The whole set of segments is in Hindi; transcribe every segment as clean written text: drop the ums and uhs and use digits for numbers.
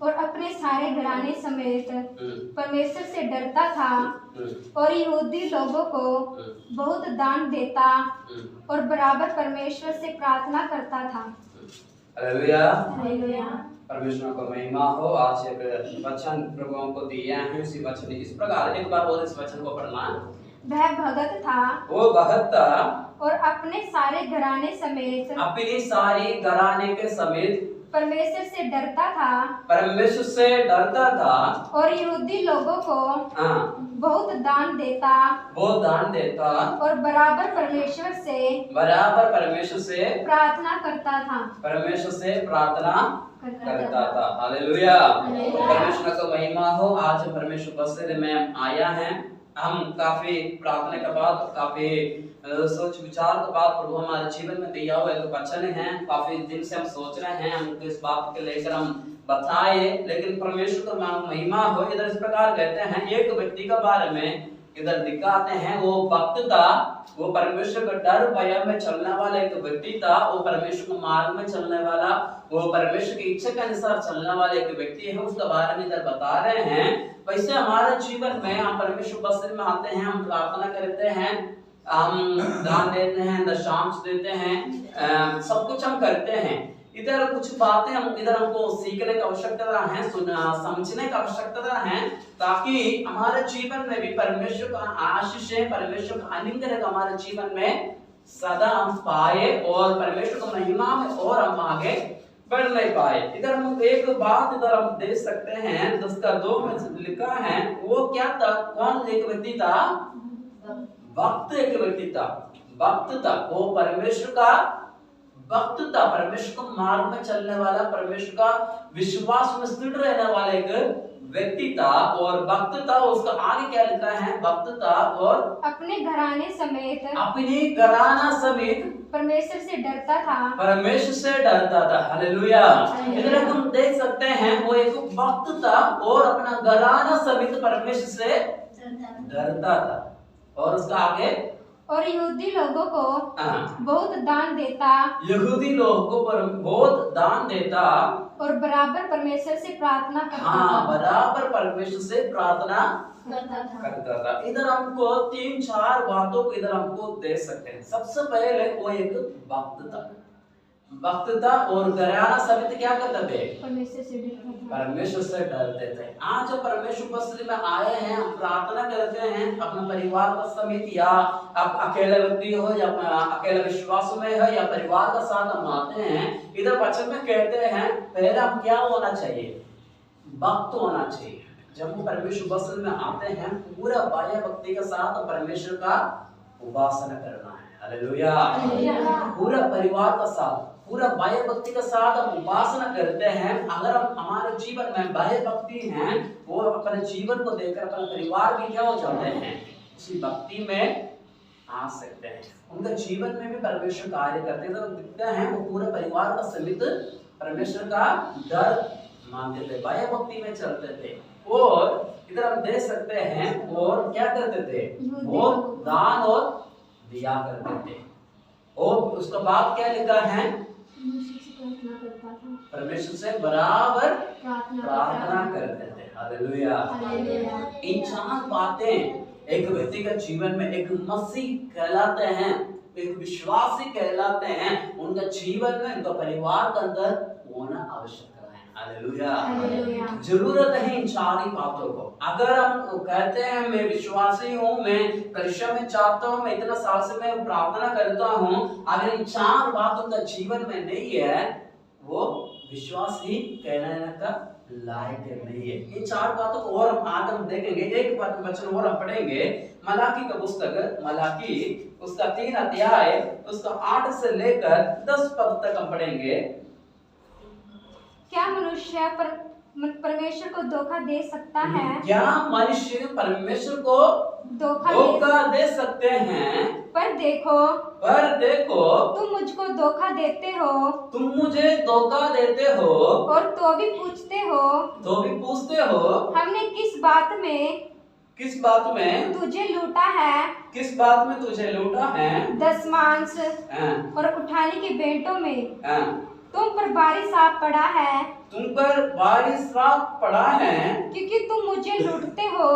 और अपने सारे घराने समेत परमेश्वर से डरता था और यहूदी लोगों को बहुत दान देता और बराबर परमेश्वर से प्रार्थना करता था। हालेलुया। हालेलुया। परमेश्वर को महिमा हो। आज एक वचन प्रभु हमको दिया है, उसी वचन इस प्रकार, एक बार बोल इस वचन को पढ़ना। वह भगत था, वो भगत था और अपने सारे घराने समेत अपनी सारी घराने के समेत परमेश्वर से डरता था, परमेश्वर से डरता था और यहूदी लोगों को बहुत दान देता, वो दान देता और बराबर परमेश्वर से प्रार्थना करता था। परमेश्वर से प्रार्थना करता था। हालेलुया। परमेश्वर को महिमा हो। आज परमेश्वर बसेरे में आया है। हम काफी प्रार्थना के बाद, काफी सोच विचार के बाद प्रभु हमारे जीवन में दिया हुआ एक वचन है। काफी दिन से हम सोच रहे हैं, हमको इस बात के लेकर हम बताए, लेकिन परमेश्वर का महिमा हो। इधर इस प्रकार कहते हैं, एक व्यक्ति के बारे में इधर दिखाते हैं, वो भक्त था, वो परमेश्वर का डर भय में चलने वाला एक व्यक्ति था, वो परमेश्वर के मार्ग में चलने वाला, वो परमेश्वर की इच्छा के अनुसार चलने वाला एक व्यक्ति है। उसके बारे में इधर बता रहे हैं। वैसे हमारे जीवन में हम परमेश्वर बसेरे में आते हैं, हम प्रार्थना करते हैं, हम दान देते हैं, दशांश देते हैं, सब कुछ हम करते हैं। इधर कुछ बातें हमको सीखने की आवश्यकता है, समझने की आवश्यकता है, ताकि हमारे जीवन में भी परमेश्वर का आशीष है, परमेश्वर का अनुग्रह हमारे जीवन में सदा हम पाए और परमेश्वर की महिमा में और हम आगे बढ़ नहीं पाए। इधर हम एक बात इधर हम देख सकते हैं, 10:2 में लिखा है, वो क्या था, कौन एक व्यक्ति था, भक्त एक व्यक्ति था, भक्त था, वो परमेश्वर का भक्त था, परमेश्वर को मार्ग में चलने वाला, परमेश्वर का विश्वास में स्थिर रहने वाला एक व्यक्ति था और भक्त था। उसका आगे क्या लिखा है, भक्त था और अपने घराने समेत परमेश्वर से डरता था, परमेश्वर से डरता था। हालेलुया। इधर हम देख सकते हैं, वो एक भक्त था और अपना घराना समेत परमेश्वर से डरता था। और उसका आगे, और यहूदी लोगों को बहुत दान देता, यहूदी लोगों को बहुत दान देता और बराबर परमेश्वर से प्रार्थना करता था। बराबर परमेश्वर से प्रार्थना करता था। इधर हमको 3-4 बातों को इधर हमको देख सकते हैं। सबसे पहले वो एक भक्त था और घराना समेत क्या करते थे, परमेश्वर से डरते थे। आज जब परमेश्वर बसेरे में आए हैं, हम प्रार्थना करते हैं अपने परिवार का समेत, या आप अकेले व्यक्ति हो या अकेले विश्वास में हो या परिवार का साथ हम आते हैं। इधर वचन में कहते हैं, पहले हम क्या होना चाहिए, भक्त होना चाहिए। जब हम परमेश्वर बसेरे में आते हैं, पूरा बाह्य भक्ति के साथ परमेश्वर का उपासना करना है। हालेलुया। पूरा परिवार का साथ, पूरा बाह्य भक्ति के साथ हम उपासना करते हैं। अगर हम हमारे जीवन में बाह्य भक्ति हैं, वो अपने जीवन को देखकर अपने परिवार भी क्या हो जाते हैं, उसी भक्ति में आ सकते हैं। उनके जीवन में भी परमेश्वर कार्य करते हैं, तो दिखता है वो पूरे परिवार का समेत परमेश्वर का डर मानते थे, बाह्य भक्ति में चलते थे। और इधर हम देख सकते हैं, और क्या करते थे, वो दान और दिया करते थे। और उसके बाद क्या लिखा है, परमेश्वर से बराबर प्रार्थना करते थे। हालेलुया। इन 4 बातें एक व्यक्ति के जीवन में, एक मसीह कहलाते हैं, एक विश्वासी कहलाते हैं, उनका जीवन में, उनका परिवार के अंदर होना आवश्यक है। हालेलुया। जरूरत है इन 4 बातों को। अगर हम कहते हैं मैं विश्वासी हूँ, मैं कलीसिया में चाहता हूँ, मैं इतना साल से मैं प्रार्थना करता हूँ, अगर इन 4 बातों का जीवन में नहीं है, वो विश्वासी कहलाने का लायक नहीं है। इन 4 बातों को और हम आगे हम देखेंगे। एक वचन और हम पढ़ेंगे, मलाकी का पुस्तक, मलाकी उसका 3 अध्याय, उसका 8 से लेकर 10 पद तक हम पढ़ेंगे। क्या मनुष्य परमेश्वर को धोखा दे सकता है? क्या मनुष्य परमेश्वर को धोखा दे सकते हैं? पर देखो तुम मुझको धोखा देते हो, तुम मुझे धोखा देते हो, और तो भी पूछते हो हमने किस बात में तुझे लूटा है? किस बात में तुझे लूटा है? दशमांश और उठाने की भेंटों में। तुम पर बारिश आ पड़ा है, तुम पर बारिश आ पड़ा है, क्योंकि तुम मुझे लूटते हो,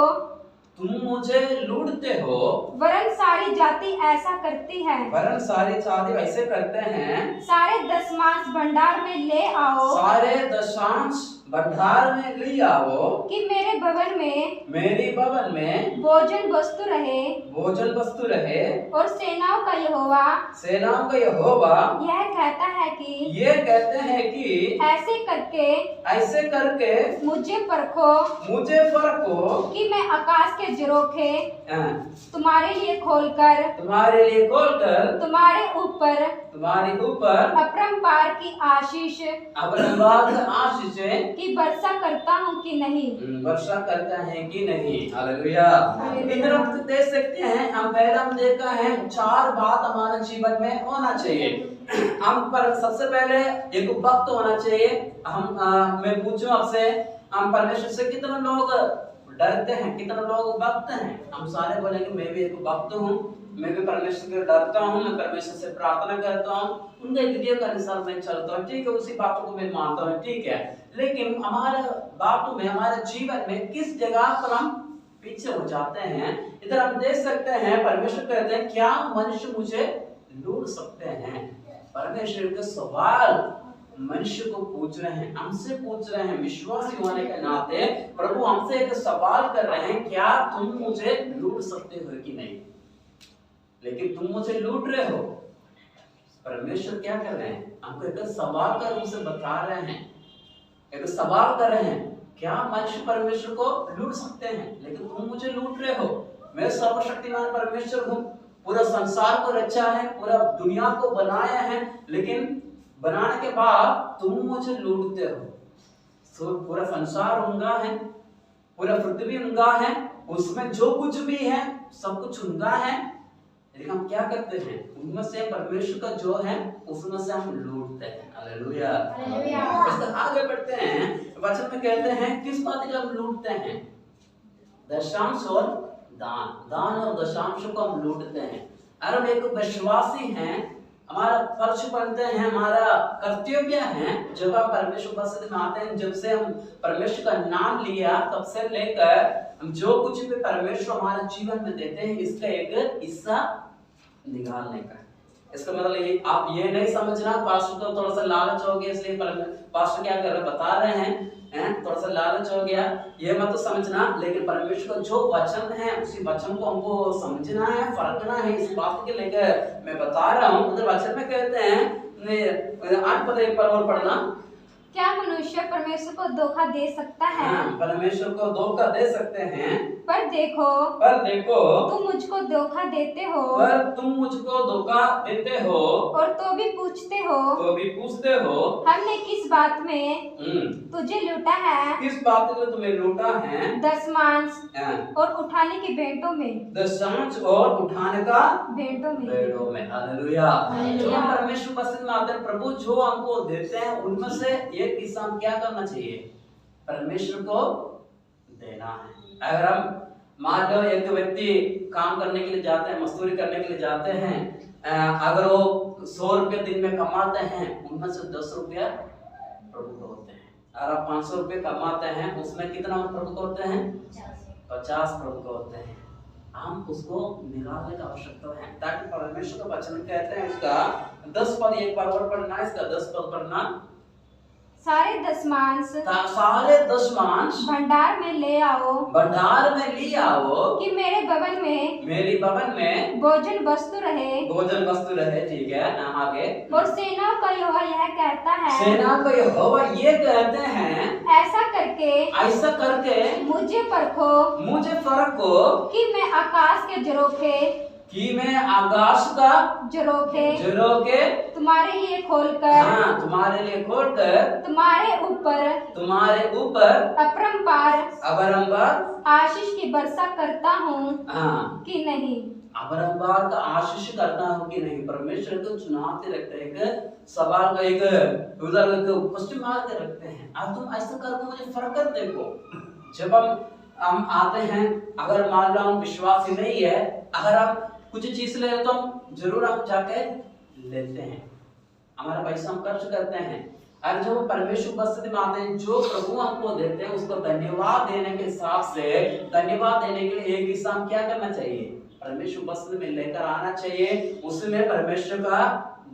तुम मुझे लूटते हो। वरन सारी जाति ऐसा करती है। वरन सारी जाति ऐसे करते हैं। सारे दशमांश भंडार में ले आओ, सारे दशांश भंडार में ले आओ, कि मेरे भवन में, मेरी भवन में भोजन वस्तु रहे। भोजन वस्तु रहे। और सेनाओं का यहोवा, सेनाओं का यहोवा यह कहता है कि ये कहते हैं कि ऐसे करके मुझे परखो, मुझे परखो, कि मैं आकाश के झरोखे हाँ, तुम्हारे लिए खोलकर, तुम्हारे लिए खोलकर, तुम्हारे ऊपर अपरंपार की आशीष अपरंपार आशीषें की वर्षा करता हूँ कि नहीं। वर्षा करता है कि नहीं। हालेलुया। इधर हम देख सकते हैं, हम पहला हम देखा है 4 बात हमारे जीवन में होना चाहिए। हम पर सबसे पहले एक भक्त होना चाहिए। मैं पूछूं आपसे, हम परमेश्वर से कितने लोग डरते हैं, कितने लोग भक्त हैं? हम सारे बोलेंगे मैं भी एक भक्त हूँ, मैं भी परमेश्वर से डरता हूँ, मैं परमेश्वर से प्रार्थना करता हूँ, उनके विधियों के अनुसार मैं चलता हूँ, ठीक है, उसी बातों को मैं मानता हूँ, ठीक है। लेकिन हमारे बातों में, हमारे जीवन में किस जगह पर हम पीछे हो जाते हैं? इधर हम देख सकते हैं, परमेश्वर कहते हैं क्या मनुष्य मुझे लूट सकते हैं? परमेश्वर के सवाल मनुष्य को पूछ रहे हैं, हमसे पूछ रहे हैं। विश्वासी होने के नाते प्रभु हमसे एक सवाल कर रहे हैं, क्या तुम मुझे लूट सकते हो कि नहीं? लेकिन तुम मुझे लूट रहे हो। परमेश्वर क्या कर रहे हैं? हमको एक सवाल कर उनसे बता रहे हैं, एक सवाल कर रहे हैं, क्या मनुष्य परमेश्वर को लूट सकते हैं? लेकिन तुम मुझे लूट रहे हो। मैं सर्वशक्तिमान परमेश्वर हूँ, पूरा संसार को रचा है, पूरा दुनिया को बनाया है, लेकिन बनाने के बाद तुम मुझे लूटते हो। पूरा संसार उनका है, पूरा पृथ्वी उनका है, उसमें जो कुछ भी है सब कुछ उनका है, लेकिन हम क्या करते हैं? उनमें से परमेश्वर का जो है उसमें से हम लूटते हैं। हालेलुया। आगे बढ़ते हैं, वचन में कहते हैं किस बात का हम लूटते हैं? दशांश और दान और दशांश को हम लूटते हैं। अगर हम एक विश्वासी हैं, हमारा फर्ज बनते हैं, हमारा कर्तव्य है, जब हम परमेश्वर बसत में आते हैं, जब से हम परमेश्वर का नाम लिया तब से लेकर हम जो कुछ भी परमेश्वर हमारे जीवन में देते हैं, इसका एक हिस्सा निकालने का। इसका मतलब ये, आप ये नहीं समझना पास्टर को थोड़ा सा लालच हो गया इसलिए पास्टर क्या कर रहे बता रहे हैं, थोड़ा सा लालच हो गया, ये मत तो समझना। लेकिन परमेश्वर का जो वचन है उसी वचन को हमको समझना है, परखना है, इस बात के लेकर मैं बता रहा हूँ। उधर वचन में कहते हैं 8 पद एक बार और पढ़ना। क्या मनुष्य परमेश्वर को धोखा दे सकता है? परमेश्वर को धोखा दे सकते हैं। पर देखो तुम मुझको धोखा देते हो, और तो भी पूछते हो, हमने किस बात में तुझे लूटा है? किस बात में तुम्हें लूटा है? दशमांश और उठाने की भेंटों में, दशमांश और उठाने का भेंटों में। हालेलुया। जो परमेश्वर पसंद में आते हैं, प्रभु जो हमको देते हैं उनमें से एक हिस्सा हम क्या करना चाहिए? परमेश्वर को देना है। अगर हम मान लो एक व्यक्ति काम करने के लिए जाते हैं, मजदूरी करने के लिए जाते हैं, अगर वो 100 रुपये दिन में कमाते हैं, उनमें से 10 रुपया प्रभु को होते हैं। अगर आप 500 रुपये कमाते हैं, उसमें कितना प्रभु को होते हैं? 50 प्रभु को होते हैं। हम उसको निकालने का आवश्यकता है, ताकि परमेश्वर का वचन कहते हैं उसका 10 पद एक बार और पढ़ना, इसका 10 पद पढ़ना। सारे दशमांश भंडार में ले आओ, कि मेरे भवन में भोजन वस्तु रहे। ठीक है, आगे। और सेनाओं का यहोवा यह कहता है, सेनाओं का यहोवा ये कहते हैं, ऐसा करके मुझे परखो, कि मैं आकाश के झरोखे तुम्हारे लिए खोलकर, तुम्हारे ऊपर अपरंपार आशीष की वर्षा करता हूँ कि नहीं। अपरंपार का आशीष करता हूँ कि नहीं? परमेश्वर को चुनौती रखते हैं, एक सवाल का एक क्वेश्चन मार्क रखते हैं। अब तुम ऐसा करके मुझे फर्क कर देखो। जब हम आते हैं, अगर मान लो हम विश्वासी नहीं है, अगर हम कुछ चीज ले तो हम जरूर हम जाके लेते हैं, हमारा पैसा हम खर्च करते हैं, और जो परमेश्वर उपस्थिति में आते हैं, जो प्रभु हमको देते हैं, उसको धन्यवाद देने के हिसाब से, धन्यवाद देने के लिए एक हिस्सा हम क्या करना चाहिए, परमेश्वर उपस्थिति में लेकर आना चाहिए। उसमें परमेश्वर का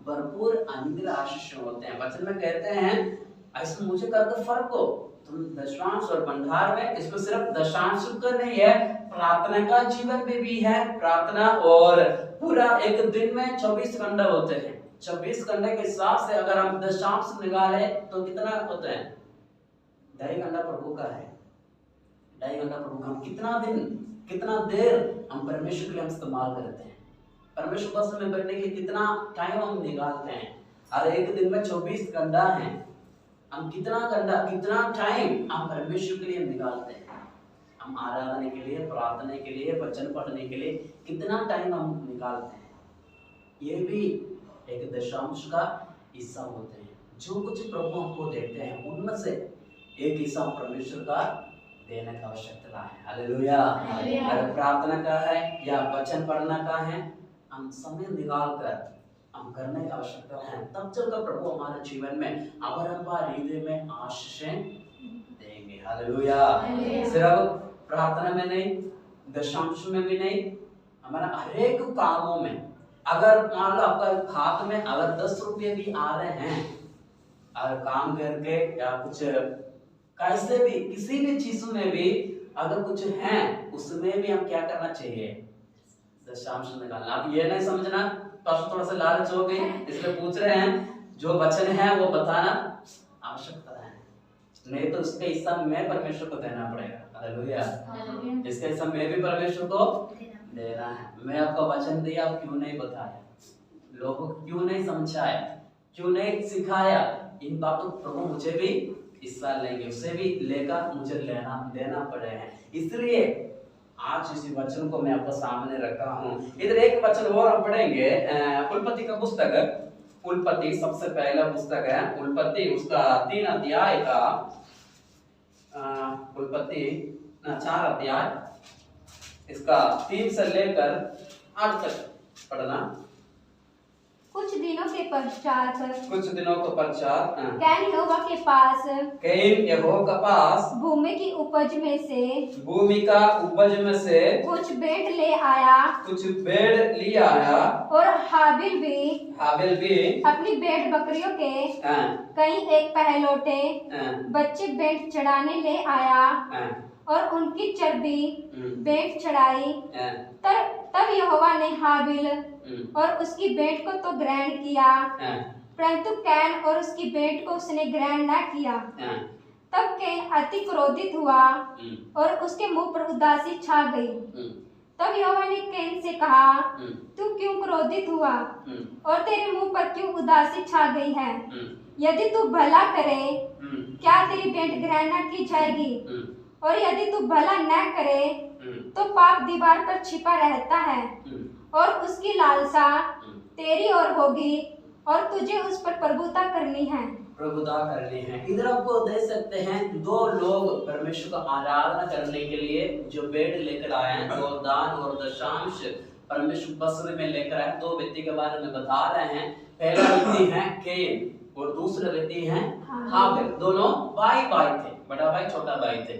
भरपूर अनुग्रह आशीष होते हैं। वचन में कहते हैं ऐसे मुझे करके फर्क हो, तुम दशांश और भंडार में, इसको सिर्फ दशांश का नहीं है, प्रार्थना का जीवन में भी है। प्रार्थना और पूरा एक दिन में 24 घंटे होते हैं, 24 घंटे के हिसाब से अगर हम दशांश निकाले तो कितना होता है, 2.5 घंटा प्रभु का है, 2.5 घंटा प्रभु का। हम कितना दिन, कितना देर हम परमेश्वर के लिए इस्तेमाल करते हैं, परमेश्वर बस में बैठने के लिए कितना टाइम हम निकालते हैं। और एक दिन में 24 घंटा है, हम कितना घंटा, कितना टाइम हम परमेश्वर के लिए निकालते हैं, हम आराधना के लिए, प्रार्थना के लिए, वचन पढ़ने के लिए कितना टाइम हम निकालते हैं। ये भी एक दशांश का हिस्सा होते हैं। जो कुछ प्रभु हमको देते हैं उनमें से एक हिस्सा परमेश्वर का देने का आवश्यकता है। हालेलुया। अगर प्रार्थना का है या वचन पढ़ना का है, हम समय निकाल कर हम करने की आवश्यकता है, तब चलकर प्रभु हमारे जीवन में अवरंबार हृदय में आशीषें देंगे। हालेलुया। सिर्फ प्रार्थना में नहीं, दशांश में भी नहीं, हमारा हर एक कामों में, अगर मान लो आपका हाथ में अगर 10 रुपये भी आ रहे हैं, अगर काम करके या कुछ कैसे भी किसी भी चीज में भी अगर कुछ है, उसमें भी हम क्या करना चाहिए, दशांश निकालना। आप ये नहीं समझना पास थोड़ा सा लालच हो गई इसलिए पूछ रहे हैं, जो वचन है वो बताना आवश्यकता है, नहीं तो उसके हिस्सा में परमेश्वर को देना पड़ेगा। हालेलुया। इसके हिस्सा में भी परमेश्वर को देना है। मैं आपका वचन दिया, आप क्यों नहीं बताया, लोगों को क्यों नहीं समझाया, क्यों नहीं सिखाया, इन बातों को प्रभु मुझे भी हिस्सा लेंगे, उसे भी लेकर मुझे देना पड़ेगा। इसलिए आज इसी वचन को मैं आपको सामने रखा हूँ। इधर एक वचन और पढ़ेंगे, उल्पत्ति का पुस्तक, उल्पत्ति सबसे पहला पुस्तक है उल्पत्ति, उसका 3 अध्याय का, उल्पत्ति 4 अध्याय, इसका 3 से लेकर 8 तक पढ़ना। कुछ दिनों के पश्चात कैन यहोवा के पास भूमि की उपज में से कुछ भेंट ले आया, और हाबिल भी अपनी भेड़ बकरियों के कई एक पहलौठे बच्चे भेंट चढ़ाने ले आया, और उनकी चर्बी भेंट चढ़ाई। तब यहोवा ने हाबिल और उसकी भेंट को तो ग्रहण किया, परंतु कैन और उसकी भेंट को उसने ग्रहण न किया। तब कैन अति क्रोधित हुआ और उसके मुंह पर उदासी छा गई। तब यहोवा ने कैन से कहा, तू क्यों क्रोधित हुआ और तेरे मुंह पर क्यों उदासी छा गई है? यदि तू भला करे, क्या तेरी भेंट ग्रहण न की जाएगी? और यदि तू भला न करे, तो पाप दीवार पर छिपा रहता है, और उसकी लालसा तेरी ओर होगी, और तुझे उस पर प्रभुता करनी है। इधर आपको देख सकते हैं 2 लोग परमेश्वर का आराधना करने के लिए जो भेंट लेकर आए हैं, 2 दान और दशांश परमेश्वर उपस्थिति में लेकर आए। 2 व्यक्ति के बारे में बता रहे हैं। पहला व्यक्ति है कैन और दूसरा व्यक्ति है हाबिल। दोनों भाई थे, बड़ा भाई छोटा भाई थे।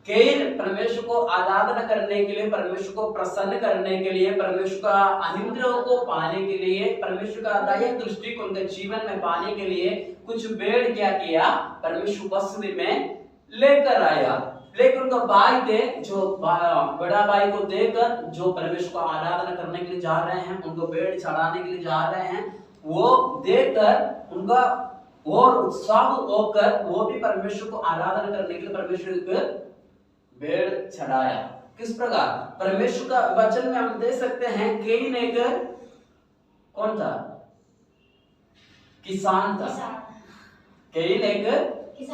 कैन परमेश्वर को आराधना करने के लिए, परमेश्वर को प्रसन्न करने के लिए, परमेश्वर का अनुग्रह को पाने के लिए, परमेश्वर का दया दृष्टि को उनके जीवन में पाने के लिए कुछ भेंट क्या किया, परमेश्वर उपस्थिति में लेकर आया। लेकिन उनका भाई थे, जो बड़ा भाई को देकर जो परमेश्वर को आराधना करने के लिए जा रहे हैं, उनको भेंट चढ़ाने के लिए जा रहे हैं, वो देखकर उनका और उत्साह होकर वो भी परमेश्वर को आराधना करने के लिए परमेश्वर को भेड़ चढ़ाया। किस प्रकार? परमेश्वर का वचन में हम देख सकते हैं कैन एक कौन था? किसान था। कैन एक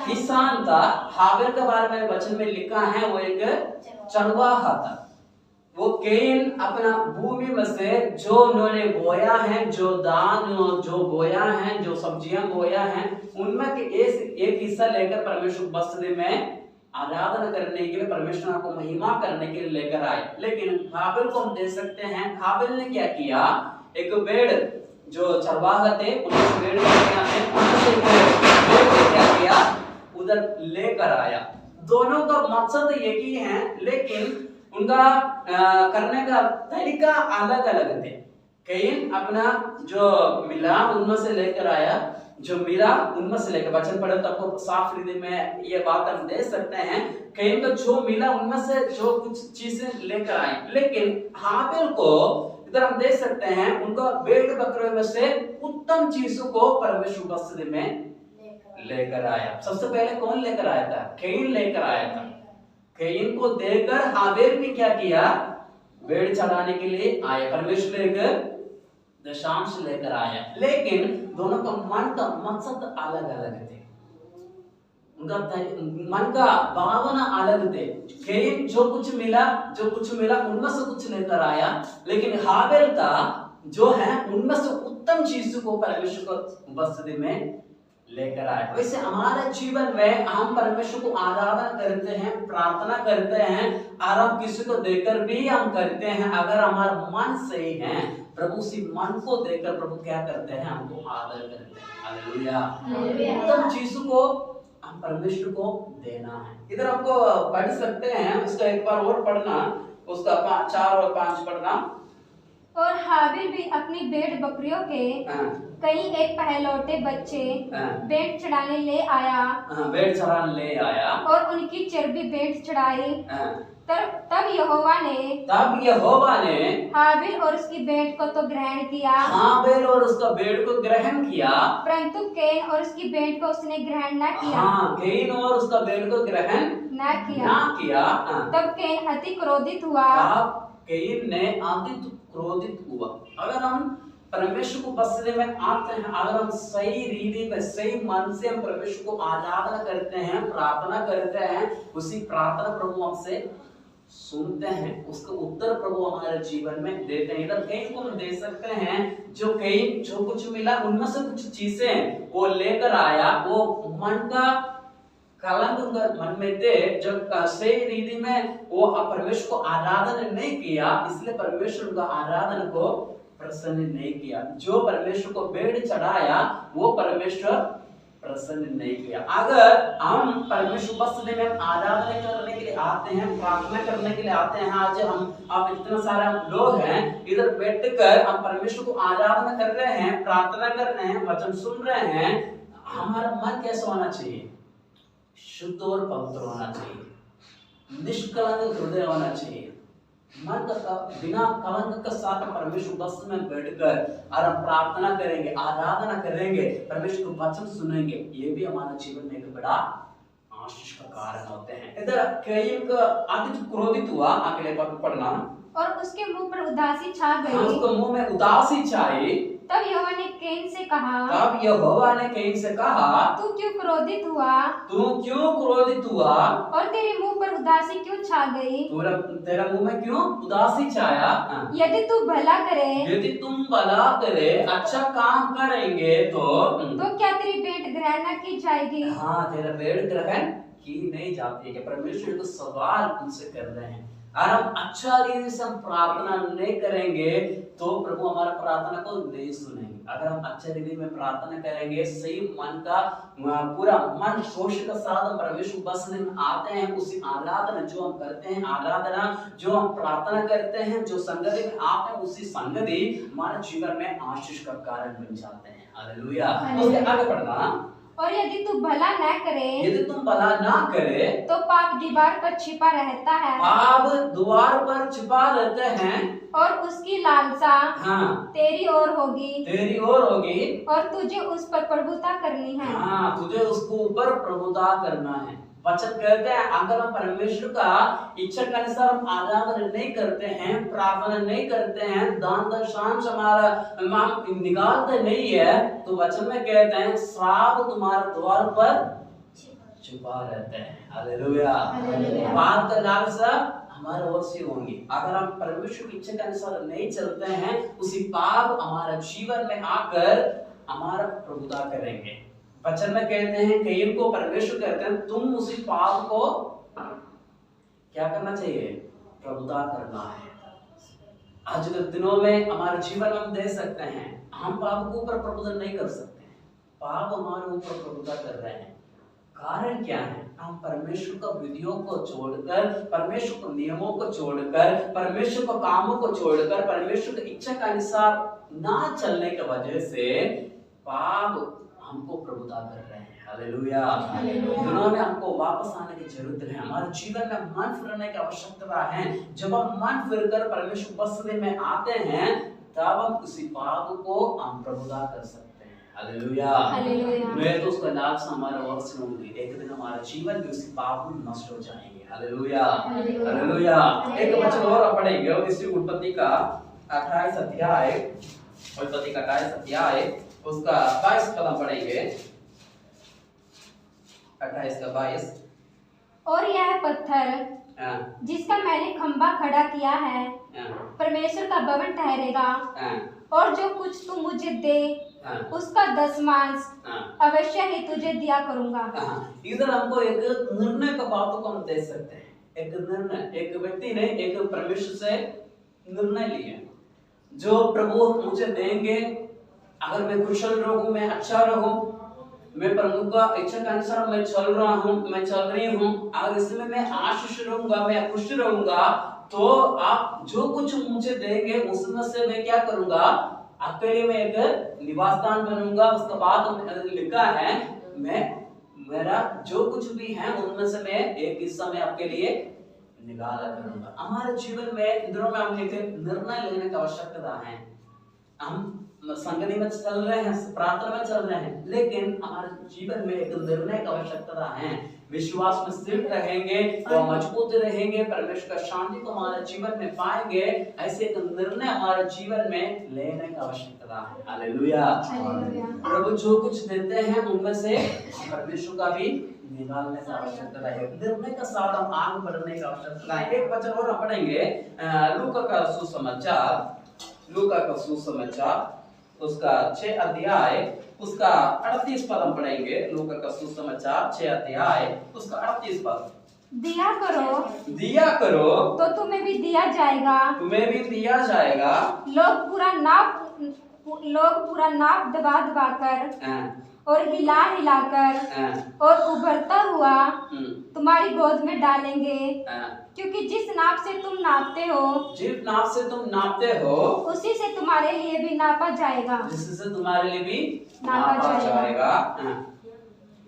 किसान था। हाबिल के बारे में वचन में लिखा है वो एक चरवाहा था। वो कैन अपना भूमि में से जो उन्होंने बोया है, जो दान जो बोया है, जो सब्जियां बोया है, उनमें एक हिस्सा लेकर परमेश्वर उपस्थिति में आराधना करने के लिए, परमेश्वर को महिमा करने के लिए लेकर आए। लेकिन हाबिल को हम देख सकते हैं, हाबिल ने क्या किया, एक भेड़ जो चरवाहा थे उन्होंने भेड़ बकरियां थे उनमें से भेड़ को क्या किया, उधर लेकर आया। दोनों का मकसद एक ही है, लेकिन उनका करने का तरीका अलग अलग थे। कैन अपना जो मिला उनमें से लेकर आया, जो मिला उनमें से लेकर, वचन पढ़े तो आपको साफ हृदय में ये बात हम दे सकते हैं। कैन को जो मिला उनमें से जो कुछ चीजें लेकर आए, लेकिन हाबिल को इधर हम देख सकते हैं उनको भेड़ बकरियों में से उत्तम चीजों को परमेश्वर उपस्थिति में लेकर आया। सबसे पहले कौन लेकर आया था? कैन लेकर आया था। कैन को देकर हाबिल भी क्या किया, भेड़ चढ़ाने के लिए आया। परमेश्वर एक दशांश लेकर आया, लेकिन दोनों का मन का मकसद अलग अलग थे, उनका मन का भावना अलग थे। कैन जो कुछ मिला उनमें से कुछ लेकर आया, लेकिन हाबिल का जो है उनमें से उत्तम चीजों को परमेश्वर को उपस्थिति में लेकर आए। वैसे हमारे जीवन में हम परमेश्वर को आराधना करते हैं, प्रार्थना करते हैं, और हम किसी को देकर भी हम करते हैं। अगर हमारा मन सही है, प्रभु उसी मन को देकर प्रभु क्या करते हैं, हमको आदर करते हैं। हालेलुया। उत्तम चीजों को हम परमेश्वर को देना है। इधर आपको पढ़ सकते हैं, उसका एक बार और पढ़ना, उसका 4 और 5 पढ़ना। और हाबिल भी अपनी भेड़ बकरियों के कई एक पहलौठे बच्चे भेंट चढ़ाने ले आया, भेंट चढ़ाने ले आया, और उनकी चर्बी भेंट चढ़ाई। तब यहोवा ने हाबिल और उसकी भेंट को तो ग्रहण किया, हाबिल और उसका भेंट को ग्रहण किया, परंतु कैन और उसकी भेंट को उसने ग्रहण न किया। कैन और उसका भेंट को ग्रहण न किया। तब कैन अति क्रोधित हुआ। कैन ने अति क्रोधित हुआ। अगर हम परमेश्वर को उपस्थिति में आते हैं, अगर हम सही रीति में सही मन से हम परमेश्वर को आराधना करते हैं, प्रार्थना करते हैं, उसी प्रार्थना प्रभु हमसे सुनते हैं, उसका उत्तर प्रभु हमारे जीवन में देते हैं। इधर कैन को हम देख सकते हैं, जो कैन जो कुछ मिला उनमें से कुछ चीजें वो लेकर आया, वो मन का कलंक उनका मन में थे, जब सही रीति में वो परमेश्वर को आराधना नहीं किया, इसलिए परमेश्वर का आराधना को प्रसन्न नहीं किया। जो परमेश्वर को भेंट चढ़ाया वो परमेश्वर प्रसन्न नहीं किया। अगर हम परमेश्वर उपस्थिति में आराधना करने के लिए आते हैं, प्रार्थना करने के लिए आते हैं, आज आप इतना सारा लोग हैं, इधर बैठकर हम परमेश्वर को आराधना कर रहे हैं, प्रार्थना कर रहे हैं, वचन सुन रहे हैं, हमारा मन कैसा होना चाहिए? शुद्ध और पवित्र होना चाहिए, निष्कलंक हृदय होना चाहिए। मन का बिना कलंक के साथ परमेश्वर उपस्थिति में बैठकर और हम प्रार्थना करेंगे, आराधना करेंगे, परमेश्वर का वचन सुनेंगे, ये भी हमारे जीवन में एक बड़ा आशीष का कारण होते हैं। इधर कैन का अति क्रोधित हुआ, अगले पद पढ़ना। और उसके मुंह पर उदासी छा गई। उसके मुंह में उदासी छाई। तब यहोवा ने कैन से कहा, तू क्यों क्रोधित हुआ? और तेरे मुंह पर उदासी क्यों छा गई? तेरा मुंह में क्यों उदासी छाया? यदि तुम भला करे, अच्छा काम करेंगे तो क्या तेरी भेंट ग्रहण न की जाएगी? हाँ, तेरा भेंट ग्रहण की नहीं जाती है। परमेश्वर तो सवाल उनसे कर रहे हैं, और हम अच्छा रीति से हम प्रार्थना नहीं करेंगे तो प्रभु हमारा प्रार्थना को नहीं सुनेंगे। अगर हम अच्छे रीति में प्रार्थना करेंगे, सही मन का पूरा मन जोश के साथ हम परमेश्वर उपस्थिति में आते हैं, उसी आराधना जो हम करते हैं, आराधना जो हम प्रार्थना करते हैं, जो संगति में आते हैं, उसी संगति हमारे जीवन में आशीष का कारण बन जाते हैं। हालेलुया। उसके आगे पढ़ना। और यदि तू भला तुम भला ना करे तो पाप दीवार पर छिपा रहता है, पाप द्वार पर छिपा रहते हैं, और उसकी लालसा तेरी ओर होगी, और तुझे उस पर प्रभुता करनी है। हाँ, तुझे उसको ऊपर प्रभुता करना है। वचन कहते हैं, अगर हम परमेश्वर का इच्छा के अनुसार हम आराधना नहीं करते हैं, प्रार्थना नहीं करते हैं, दान दशांश हमारा हम निकालते नहीं है, तो वचन में कहते हैं श्राप तुम्हारे द्वार पर छुपा रहते हैं। हालेलुया। पाप का लालसा हमारे ओर से होंगी। अगर हम परमेश्वर की इच्छा के अनुसार नहीं चलते हैं, उसी पाप हमारे जीवन में आकर हमारा प्रभुता करेंगे। वचन में कहते हैं कैन को परमेश्वर कहते हैं, तुम उसी पाप को क्या करना चाहिए? प्रभुता करना है। आज के दिनों में हमारे जीवन में हम देख सकते हैं, हम पाप के ऊपर प्रभुत्व नहीं कर सकते, पाप हमारे ऊपर प्रभुत्व कर रहे हैं। कारण क्या है? हम परमेश्वर का विधियों को छोड़कर, परमेश्वर के नियमों को छोड़कर, परमेश्वर के कामों को छोड़कर, परमेश्वर की इच्छा के अनुसार ना चलने की वजह से पाप हमको प्रभुता कर रहे हैं। हालेलुया। दिनों में हमको वापस आने की जरूरत है। हमारे जीवन में मन फिरने की आवश्यकता है। जब हम मन फिरकर परमेश्वर बसने में आते हैं, तब हम उसी पाप को हम प्रभुता कर सकते हैं। हालेलुया। मैं तो उसका नाम से हमारा वर्ष सुनूंगी, एक दिन हमारा जीवन भी उसी पाप में नष्ट हो जाएंगे। हालेलुया। हालेलुया। एक वचन और पढ़ेंगे, और इसी उत्पत्ति का 28 अध्याय, उत्पत्ति का 28 अध्याय उसका 22 पद पढ़ेंगे। 28 का 22। और यह पत्थर जिसका मैंने खंभा खड़ा किया है परमेश्वर का भवन ठहरेगा, और जो कुछ तू मुझे दे उसका दशमांश अवश्य ही तुझे दिया करूंगा। इधर हमको एक निर्णय का बातों को हम देख सकते हैं। एक निर्णय, एक व्यक्ति ने एक परमेश्वर से निर्णय लिया, जो प्रभु मुझे देंगे, अगर मैं कुशल रहूं, मैं अच्छा रहूं, मैं प्रभु का इच्छा के अनुसार मैं चल रहा हूं, मैं चल रही हूं, अगर इसमें मैं आशीष रहूंगा, मैं खुश रहूंगा, तो आप जो कुछ मुझे देंगे उसमें से मैं क्या करूंगा, आपके लिए मैं एक निवास स्थान बनूंगा। उसके बाद लिखा है, मैं मेरा जो कुछ भी है उनमें से मैं एक हिस्सा में आपके लिए निकाला करूंगा। हमारे जीवन में दिनों में हम एक निर्णय लेने की आवश्यकता है। हम संगति में चल रहे हैं, प्रार्थना में चल रहे हैं, लेकिन हमारे जीवन में एक निर्णय की आवश्यकता है। विश्वास में स्थिर रहेंगे तो मजबूत रहेंगे, परमेश्वर का शांति को हमारे जीवन में पाएंगे। ऐसे एक निर्णय हमारे जीवन में लेने की आवश्यकता है। हालेलुया। प्रभु जो कुछ देते हैं उनमें से परमेश्वर का भी निकालने की आवश्यकता है। निर्णय का साथ हम आगे बढ़ने की आवश्यकता है। एक वचन और पढ़ेंगे, लूका का सुसमाचार, लूका का सुसमाचार उसका 6 अध्याय उसका 38 पद हम पढ़ेंगे। लूका का सुसमाचार 6 अध्याय उसका 38 पद। दिया करो, दिया करो तो तुम्हें भी दिया जाएगा, तुम्हें भी दिया जाएगा। लोग पूरा नाप दबा दबा कर और हिला हिला कर और उभरता हुआ तुम्हारी गोद में डालेंगे, क्योंकि जिस नाप से तुम नापते हो, जिस नाप से तुम नापते हो, उसी से तुम्हारे लिए भी नापा जाएगा, जिससे तुम्हारे लिए भी नापा जाएगा।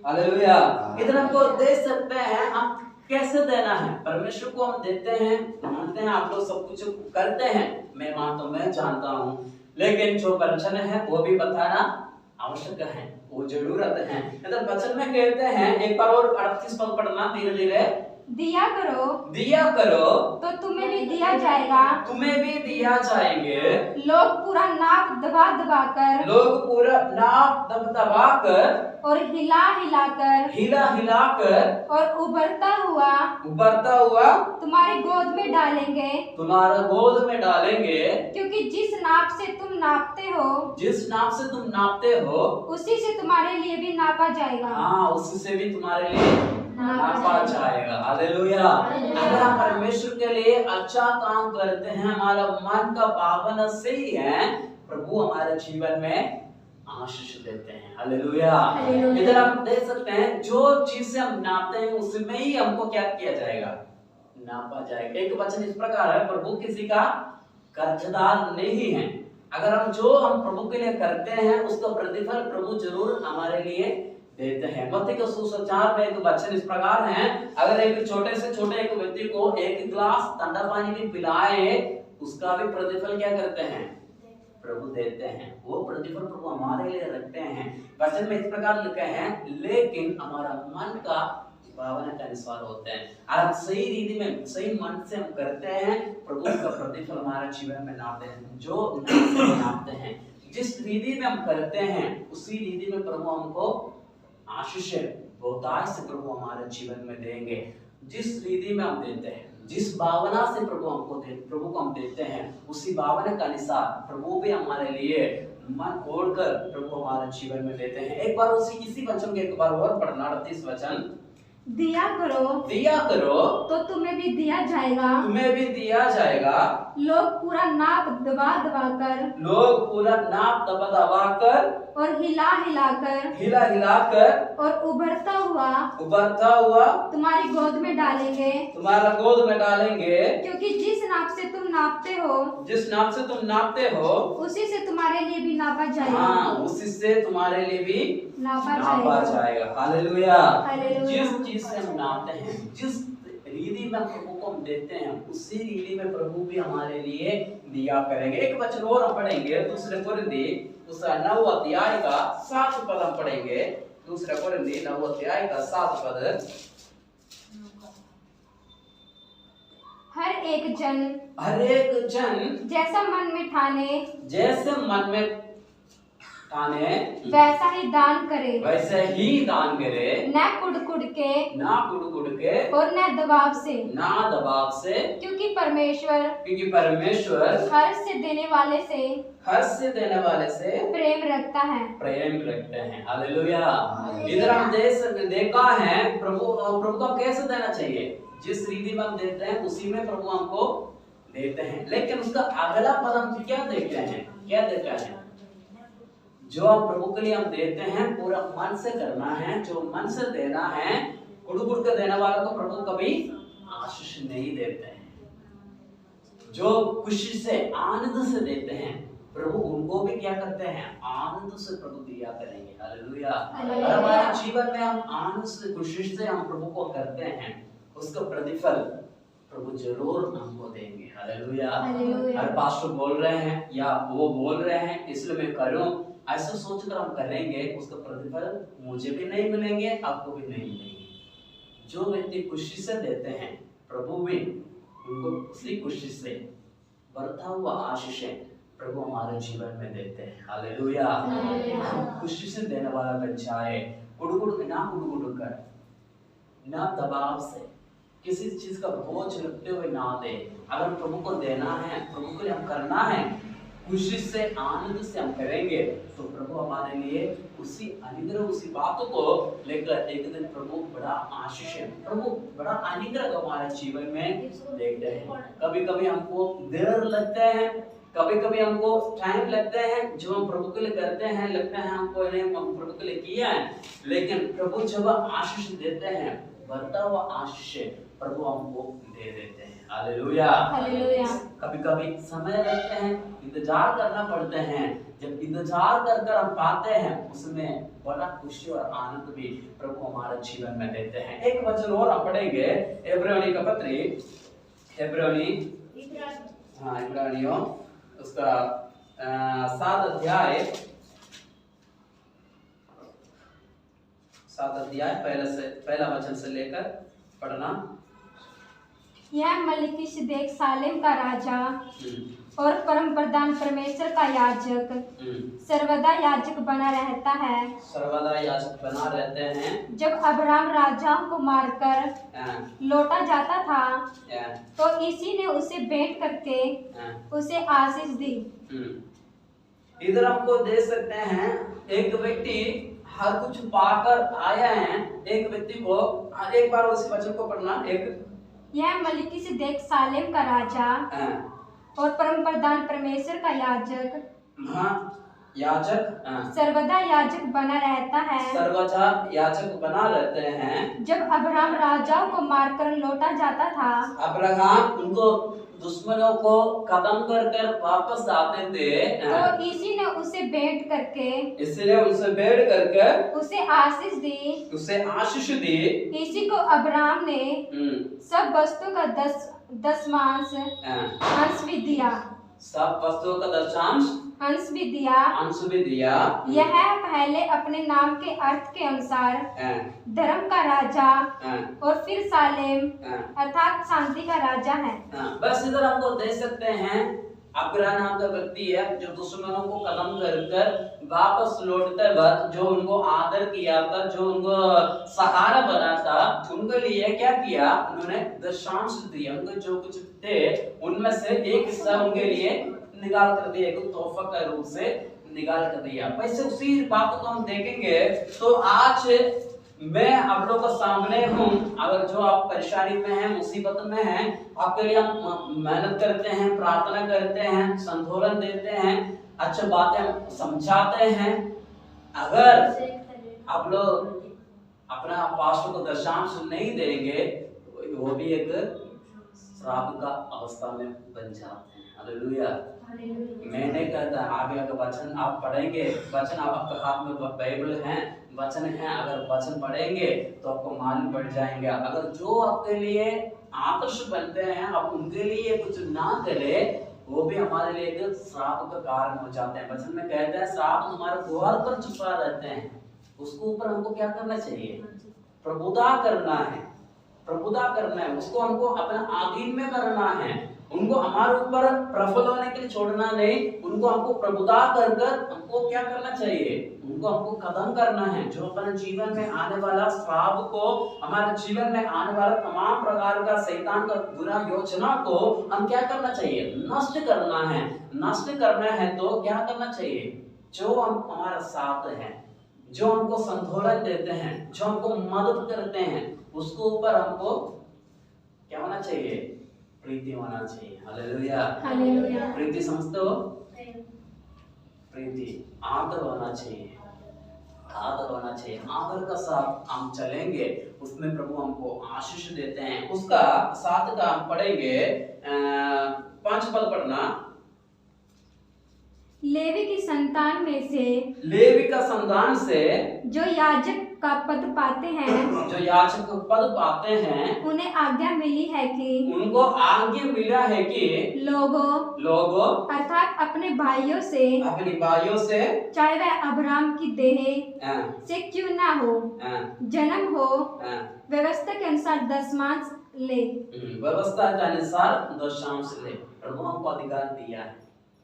हालेलुया। इधर हमको देख सकते हैं हम कैसे देना है। परमेश्वर को हम देते हैं, मानते हैं आप लोग सब कुछ करते हैं, मैं मानता हूं, मैं जानता हूं, लेकिन जो वचन है वो भी बताना आवश्यक है, वो जरूरत है। इधर वचन में कहते हैं, एक बार और 38 पद पढ़ना धीरे धीरे। दिया करो, दिया करो तो तुम्हें भी दिया जाएगा, तुम्हें भी दिया जाएंगे। लोग पूरा नाप दबा दबा कर, लोग पूरा नाप दबा कर और हिला हिला कर, हिला हिला कर और उभरता हुआ तुम्हारी गोद में डालेंगे, तुम्हारा गोद में डालेंगे, क्योंकि जिस नाप से तुम नापते हो, जिस नाप से तुम नापते हो, उसी से तुम्हारे लिए भी नापा जाएगा। हाँ, उसी से भी तुम्हारे लिए नापा जाएगा। हालेलुया। अगर हम परमेश्वर के लिए अच्छा काम करते हैं, हमारा मन का पावन से ही है, प्रभु हमारे जीवन में आशीष देते हैं। हालेलुया। इधर हम देख सकते हैं, जो चीज से हम नापते हैं उसमें ही हमको क्या किया जाएगा, नापा जाएगा। एक वचन इस प्रकार है, प्रभु किसी का कर्जदार नहीं है। अगर हम प्रभु के लिए करते हैं, उसका प्रतिफल प्रभु जरूर हमारे लिए देते हैं। मत्ती के सुसमाचार में एक वचन इस प्रकार है, अगर एक छोटे से छोटे एक व्यक्ति को एक गिलास ठंडा पानी भी पिलाए, उसका भी प्रतिफल क्या करते हैं, प्रभु देते हैं। वो प्रतिफल प्रभु हमारे लिए रखते हैं। वचन में इस प्रकार लिखे हैं, लेकिन हमारा मन का भावना के अनुसार होते हैं। और हम सही रीति में सही मन से हम करते हैं, प्रभु का प्रतिफल हमारे जीवन में नापते हैं। जो नापते हैं, जिस रीति में हम करते हैं, उसी रीति में प्रभु हमको आशीष बहुतायत से प्रभु हमारे जीवन में देंगे। जिस रीति में हम देते हैं, जिस भावना से प्रभु को हम देते हैं, उसी भावना के अनुसार प्रभु भी हमारे लिए मन खोलकर प्रभु हमारे जीवन में देते हैं। एक बार इसी वचन के एक बार और पढ़ना, 38 वचन दिया करो तो तुम्हें भी दिया जाएगा, तुम्हें भी दिया जाएगा। लोग पूरा नाप दबा दबा कर और हिला हिला कर और उभरता हुआ तुम्हारी गोद में डालेंगे, क्योंकि जिस नाप से तुम नापते हो उसी से तुम्हारे लिए भी नापा जाएगा। उसी से तुम्हारे लिए भी नापा जाएगा। हालेलुया। हालेलुया। जिस चीज से हम नापते हैं, जिस रीति में प्रभु को हम देते हैं, उसी रीति में प्रभु भी हमारे लिए दिया करेंगे। एक वचन और हम पढ़ेंगे, दूसरे कोरिन्थी उसका 9 अध्याय का 7 पद हम पढ़ेंगे। दूसरे कोरिन्थी 9 अध्याय का 7 पद। हर एक जन जैसा मन में ठाने वैसा ही दान करे, न कुड़ के और न दबाव से, क्योंकि परमेश्वर हर्ष से देने वाले से प्रेम रखता है। हालेलुया। इधर हम देखा है प्रभु को कैसे देना चाहिए। जिस रीति में हम देते हैं उसी में प्रभु हमको देते हैं। लेकिन उसका अगला पद हम क्या देखते हैं? जो हम प्रभु के लिए हम देते हैं पूरा मन से करना है, जो मन से देना है। कुड़ के देने वालों को प्रभु कभी आशीष नहीं देते हैं। जो खुशी से आनंद से देते हैं प्रभु उनको भी क्या करते हैं? आनंद से प्रभु दिया करेंगे। हालेलुया। हमारे जीवन में हम आनंद से खुशी से हम प्रभु को करते हैं, उसका प्रतिफल प्रभु जरूर हमको देंगे। हालेलुया। हर पास्टर बोल रहे हैं या वो बोल रहे हैं इसलिए मैं करूं, ऐसा सोचकर हम करेंगे उसका प्रतिफल मुझे भी नहीं मिलेंगे, आपको भी नहीं मिलेंगे। जो व्यक्ति खुशी से देते हैं प्रभु भी उनको उसी खुशी से बढ़ता हुआ आशीषें प्रभु हमारे जीवन में देते हैं। हालेलुया। खुशी से देने वाला बन जाए, कुड़ ना कुड़ कर, ना दबाव से, किसी चीज का बोझ रखते हुए ना दे। अगर प्रभु को देना है, प्रभु के लिए हम करना है, खुशी से आनंद से हम करेंगे तो प्रभु हमारे लिए उसी अनुग्रह उसी बातों को लेकर एक दिन प्रभु बड़ा आशीष प्रभु बड़ा अनुग्रह हमारे जीवन में देखते हैं। कभी कभी हमको देर लगते हैं, कभी कभी हमको टाइम लगते हैं, जो हम प्रभु के लिए करते हैं लगता है हमको नहीं प्रभु के लिए किया है। लेकिन प्रभु जब आशीष देते हैं, बढ़ता हुआ आशीष प्रभु हमको दे देते हैं। हालेलुया। कभी कभी समय लगते हैं, इंतजार करना पड़ते हैं। जब इंतजार कर हम पाते हैं उसमें बड़ा खुशी और आनंद भी प्रभु हमारे जीवन में देते हैं। एक वचन और हम पढ़ेंगे, इब्रानी का पत्री, इब्रानियों उसका 7 अध्याय पहला वचन से लेकर पढ़ना। यह मलिकिशेदेक सालेम का राजा और परम प्रधान परमेश्वर का याजक सर्वदा याजक बना रहता है। जब अब्राहम राजाओं को मारकर लौटा जाता था तो इसी ने उसे भेंट करके उसे आशीष दी। इधर हमको देख सकते हैं एक व्यक्ति हर कुछ पाकर आया है, एक व्यक्ति को एक बार उस वचन को पढ़ना। यह मलिकिशेदेक सालेम का राजा और परम प्रधान परमेश्वर का याजक सर्वदा याजक बना रहता है। जब अब्राहम राजाओं को मारकर लौटा जाता था, अब्राहम उनको दुश्मनों को खत्म कर वापस आते थे तो इसी ने उसे भेंट करके उसे आशीष दी। इसी को अब्राहम ने सब वस्तु का 10वांश अंश भी दिया। अंश भी दिया। यह पहले अपने नाम के अर्थ के अनुसार धर्म का राजा और फिर सालेम अर्थात शांति का राजा है। बस इधर हमको देख सकते हैं अब्राहम नाम का व्यक्ति है जो दुश्मनों को खत्म कर वापस लौटते वक्त जो उनको आदर किया था, जो उनको सहारा बना था, उनके लिए क्या किया? उन्होंने दशांश दिया। उनको जो कुछ थे उनमें से एक हिस्सा उनके लिए निकाल कर दिया, एक तोहफा के रूप से निकाल कर दिया। वैसे उसी बात को हम देखेंगे तो आज मैं आप लोगों के सामने हूँ। अगर जो आप परेशानी में हैं, मुसीबत में हैं, आपके लिए हम मेहनत करते हैं, प्रार्थना करते हैं, संतोलन देते हैं, अच्छी बातें समझाते हैं। अगर आप लोग अपना पास्टर को दशांश नहीं देंगे तो वो भी एक श्राप का अवस्था में बन जाते हैं। हालेलुया। मैं नहीं कहता आगे अगर वचन आप पढ़ेंगे, वचन आपके हाथ में बाइबल है, वचन है, अगर वचन पढ़ेंगे तो आपको मालूम पड़ जाएंगे। अगर जो आपके लिए आदर्श बनते हैं आप उनके लिए कुछ ना करे, वो भी हमारे लिए एक श्राप का कारण हो जाते हैं। वचन में कहते हैं श्राप हमारे द्वार पर छुपा रहते हैं, उसको ऊपर हमको क्या करना चाहिए? प्रभुता करना है, प्रभुता करना है, उसको हमको अपना आधीन में करना है, उनको हमारे ऊपर प्रफुल्ल होने के लिए छोड़ना नहीं, उनको हमको प्रभुता कर कर हमको क्या करना चाहिए? उनको हमको खत्म करना है। जो अपने जीवन में आने वाला श्राप को, हमारे जीवन में आने वाला तमाम प्रकार का शैतान का बुरा योजना को हम क्या करना चाहिए? नष्ट करना है। नष्ट करना है तो क्या करना चाहिए? जो हम हमारा साथ है, जो हमको संतोलन देते हैं, जो हमको मदद करते हैं, उसको ऊपर हमको क्या होना चाहिए? प्रीति होना चाहिए। हालेलुया। हालेलुया। प्रीति समझते हो? प्रीति आदर होना चाहिए, आदर होना चाहिए। आदर का साथ हम चलेंगे, उसमें प्रभु हमको आशीष देते हैं। उसका साथ का हम पढ़ेंगे 5 पद पढ़ना। लेवी की संतान में से, लेवी का संतान से जो याजक का पद पाते हैं, जो याजक पद पाते हैं, उन्हें आज्ञा मिली है कि, उनको आज्ञा मिला है कि लोगों अर्थात अपने भाइयों से, अपनी भाइयों से, चाहे वह अब्राहम की देह से क्यों ना हो, जन्म हो, व्यवस्था के अनुसार दशमांश ले। व्यवस्था के अनुसार दशमांश ले। प्रभु हमको अधिकार दिया है,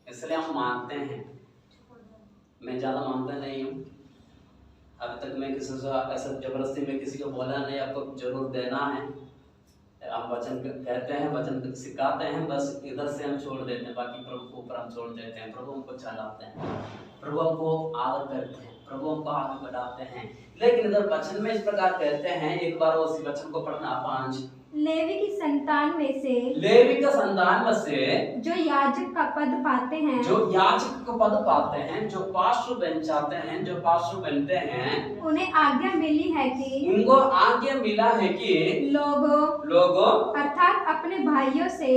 इसलिए हम मानते हैं। मैं ज्यादा मानता नहीं हूँ, अभी तक मैं किसी से ऐसा जबरदस्ती में किसी को बोला नहीं आपको जरूर देना है। हम वचन कहते हैं, वचन सिखाते हैं, बस इधर से हम छोड़ देते हैं, बाकी प्रभु के ऊपर हम छोड़ देते हैं। प्रभु हमको चलाते हैं, प्रभु हमको आदर करते हैं, प्रभु हमको आगे बढ़ाते हैं। लेकिन इधर वचन में इस प्रकार कहते हैं, एक बार उसी वचन को पढ़ना 5। लेवी की संतान में से, लेवी का संतान में से, जो याजक का पद पाते हैं, जो याजक का पद पाते हैं, जो पास्टर बन जाते हैं, जो पास्टर बनते हैं, उन्हें आज्ञा मिली है कि, उनको आज्ञा मिला है कि लोगों अर्थात अपने भाइयों से,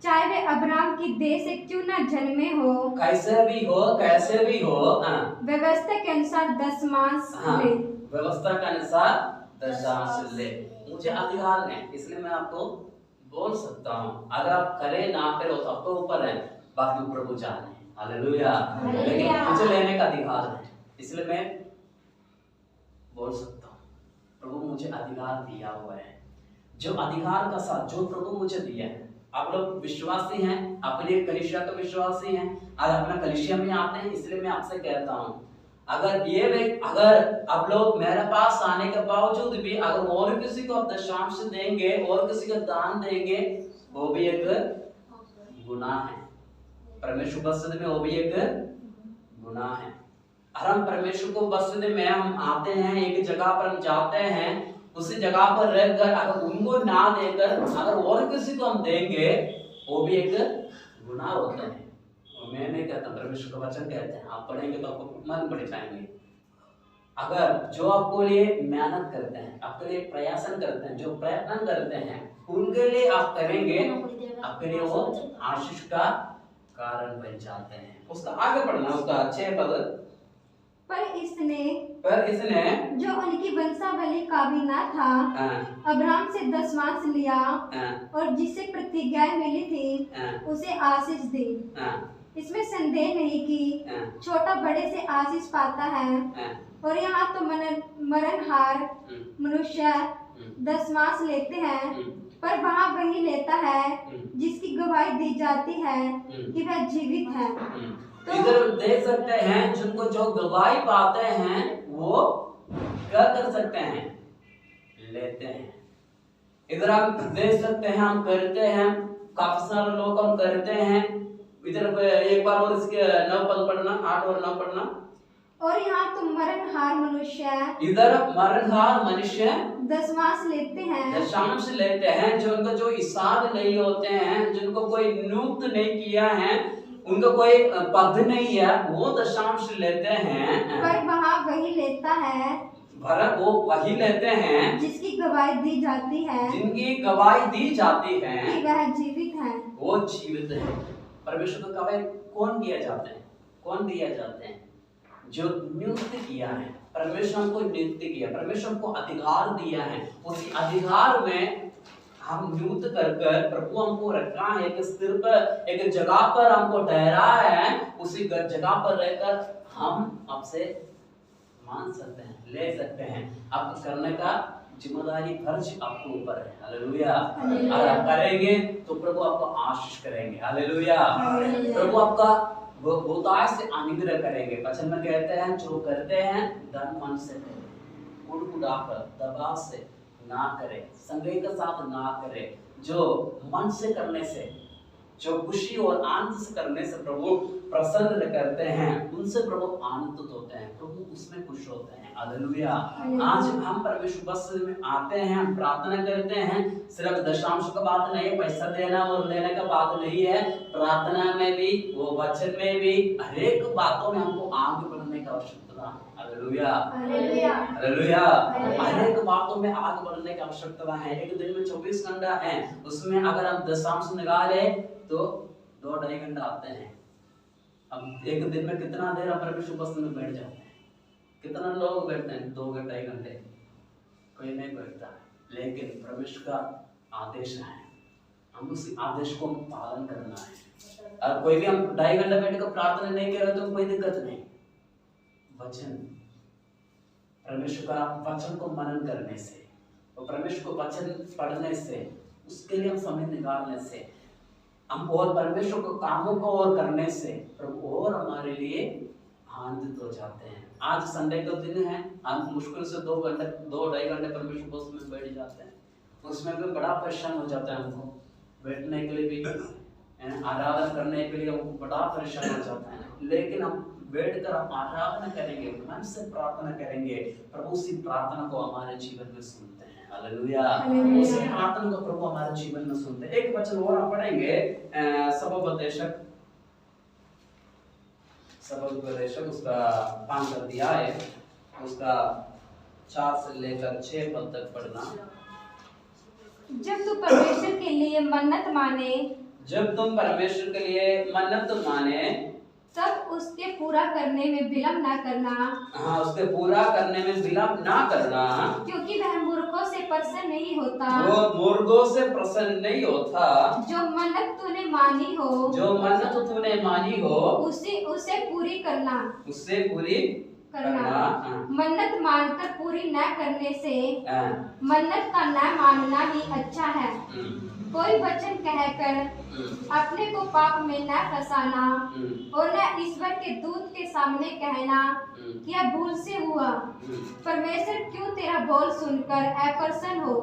चाहे वे अब्राहम की देह से क्यों न जन्मे हो, कैसे भी हो, व्यवस्था के अनुसार दशमांश ले। व्यवस्था के अनुसार दशमांश ले। मुझे अधिकार है, इसलिए मैं आपको बोल सकता हूँ। अगर आप करें ना करें तो आपको ऊपर है, बाकी प्रभु जाने। हालेलुया। लेकिन मुझे लेने का अधिकार है, इसलिए मैं बोल सकता हूँ। प्रभु मुझे अधिकार दिया हुआ है, जो अधिकार का साथ जो प्रभु मुझे दिया है। आप लोग विश्वासी हैं, अपने कलीसिया का विश्वासी हैं, आज अपना कलीसिया में आते हैं, इसलिए मैं आपसे कहता हूँ, अगर आप लोग मेरे पास आने के बावजूद भी अगर और किसी को आप दशमांश देंगे और किसी को दान देंगे, वो भी एक गुनाह है। परमेश्वर बसते में वो भी एक गुनाह है। और हम परमेश्वर को बसते में हम आते हैं, एक जगह पर हम जाते हैं, उसी जगह पर रहकर अगर उनको ना देकर अगर और किसी को हम देंगे, वो भी एक गुनाह होता है। मैं नहीं कहता, परमेश्वर का वचन कहते हैं, आप पढ़ेंगे तो आपको मन पड़ जाएंगे। अगर जो आपको लिए मेहनत करते हैं, आपके लिए प्रयासन करते हैं, जो प्रयत्न करते हैं, उनके लिए आप करेंगे, आपके लिए वो आशीष का कारण बन जाते हैं। उसका आगे पढ़ना, उसका 6 पद। पर इसने जो उनकी वंशावली का भी ना था, अब्राहम से दशमांश लिया और जिसे प्रतिज्ञाएं मिली थी उसे आशीष दी। इसमें संदेह नहीं कि छोटा बड़े से आशीष पाता है, और यहाँ तो मरणहार मनुष्य दशमांश लेते हैं, पर वहाँ वही लेता है जिसकी गवाही दी जाती है कि वह जीवित है। तो इधर देख सकते हैं, जिनको जो गवाही पाते हैं वो क्या कर सकते हैं? लेते हैं। इधर आप देख सकते हैं, हम करते हैं, काफी सारे लोग हम करते हैं। इधर एक बार और इसके 9 पद पढ़ना, 8 और 9 पढ़ना। और यहाँ तो मरणहार मनुष्य इधर मरणहार मनुष्य दशमांश लेते हैं, दशांश लेते हैं, जो उनको जो हिसाब नहीं होते हैं, जिनको कोई नियुक्त नहीं किया है, उनको कोई पद नहीं है, वो दशांश लेते हैं। पर वहाँ वही लेता है भरत वो वही लेते हैं जिसकी गवाही दी जाती है जिनकी गवाही दी जाती है कि वह जीवित है। वो जीवित है। परमेश्वर को गवाही कौन दिया जाते हैं? कौन दिया जाते हैं? जो नियुक्त किया है। परमेश्वर को नियुक्त किया, परमेश्वर को अधिकार दिया है, उसी अधिकार में हम नियुक्त कर प्रभु हमको रखा है, एक स्थिर पर एक जगह पर हमको ठहरा है, उसी जगह पर रहकर हम आपसे मान सकते हैं, ले सकते हैं। आपको करने का जिम्मेदारी फर्ज आपके ऊपर है। हालेलुया। अगर आप करेंगे तो प्रभु आपको आशीष करेंगे। हालेलुया। प्रभु आपका बहुतायत से अनुग्रह करेंगे। वचन में कहते हैं जो करते हैं धन मन से करें, कुड़कुड़ाकर दबाव से ना करें, संदेह के साथ ना करें, जो मन से करने से, जो खुशी और आनंद से करने से प्रभु प्रसन्न करते हैं, उनसे प्रभु आनंदित होते हैं, प्रभु उसमें खुश होते हैं। हालेलुया। आज हम परमेश्वर बस में आते हैं, हम प्रार्थना करते हैं, सिर्फ दशांश का बात नहीं है, पैसा देना और लेने का बात नहीं है, प्रार्थना में भी, वो वचन में भी, हर एक बातों में हमको आगे बढ़ने का आवश्यकता है। हालेलुया। हालेलुया। हालेलुया। हर एक बातों में आगे बढ़ने की आवश्यकता है। एक दिन में 24 घंटा है, उसमें अगर हम दशांश निकाले तो 2-2.5 घंटा आते हैं। अब एक दिन में कितना देर हम परमेश्वर बस में बैठ जाते हैं? कितना लोग बैठते हैं? 2-2.5 घंटे कोई नहीं बैठता, लेकिन परमेश्वर का आदेश है, हम उस आदेश को पालन करना है। और कोई भी हम 2.5 घंटा बैठकर प्रार्थना नहीं कर रहे तो कोई दिक्कत नहीं। वचन, परमेश्वर का वचन को मनन करने से और परमेश्वर को वचन पढ़ने से, उसके लिए हम समय निकालने से, हम और परमेश्वर को कामों को और करने से प्रभु और हमारे लिए आनंदित हो जाते हैं। आज संडे का दिन है, हम मुश्किल से 2-2.5 घंटे परमेश्वर बस में बैठ जाते हैं, उसमें भी बड़ा परेशान हो जाता है हमको, बैठने के लिए भी, आराधना करने के लिए हमको बड़ा परेशान हो जाता है। लेकिन हम बैठकर हम आराधना करेंगे, मन से प्रार्थना करेंगे, प्रभु उसी प्रार्थना को हमारे जीवन में सुनते हैं। हालेलुया। उसी प्रार्थना को प्रभु हमारे जीवन में सुनते हैं। एक वचन और हम पढ़ेंगे, सबोपदेशक उसका 5 अध्याय, उसका 4 से लेकर 6 पद तक पढ़ना। जब तू परमेश्वर के लिए मन्नत माने, जब तुम परमेश्वर के लिए मन्नत माने, तब उसके पूरा करने में विलम्ब ना करना। हाँ, उसके पूरा करने में विलम्ब ना करना, क्योंकि वह मूर्खों से प्रसन्न नहीं होता। वो मूर्खों से प्रसन्न नहीं होता। जो मन्नत तूने मानी हो, जो मन्नत तूने मानी हो, उसे पूरी करना। उससे पूरी करना। मन्नत मानकर पूरी न करने से मन्नत का न मानना ही अच्छा है। कोई वचन कहकर अपने को पाप में न फंसाना और न ईश्वर के दूत के सामने कहना कि यह भूल से हुआ। परमेश्वर क्यों तेरा बोल सुनकर अप्रसन्न हो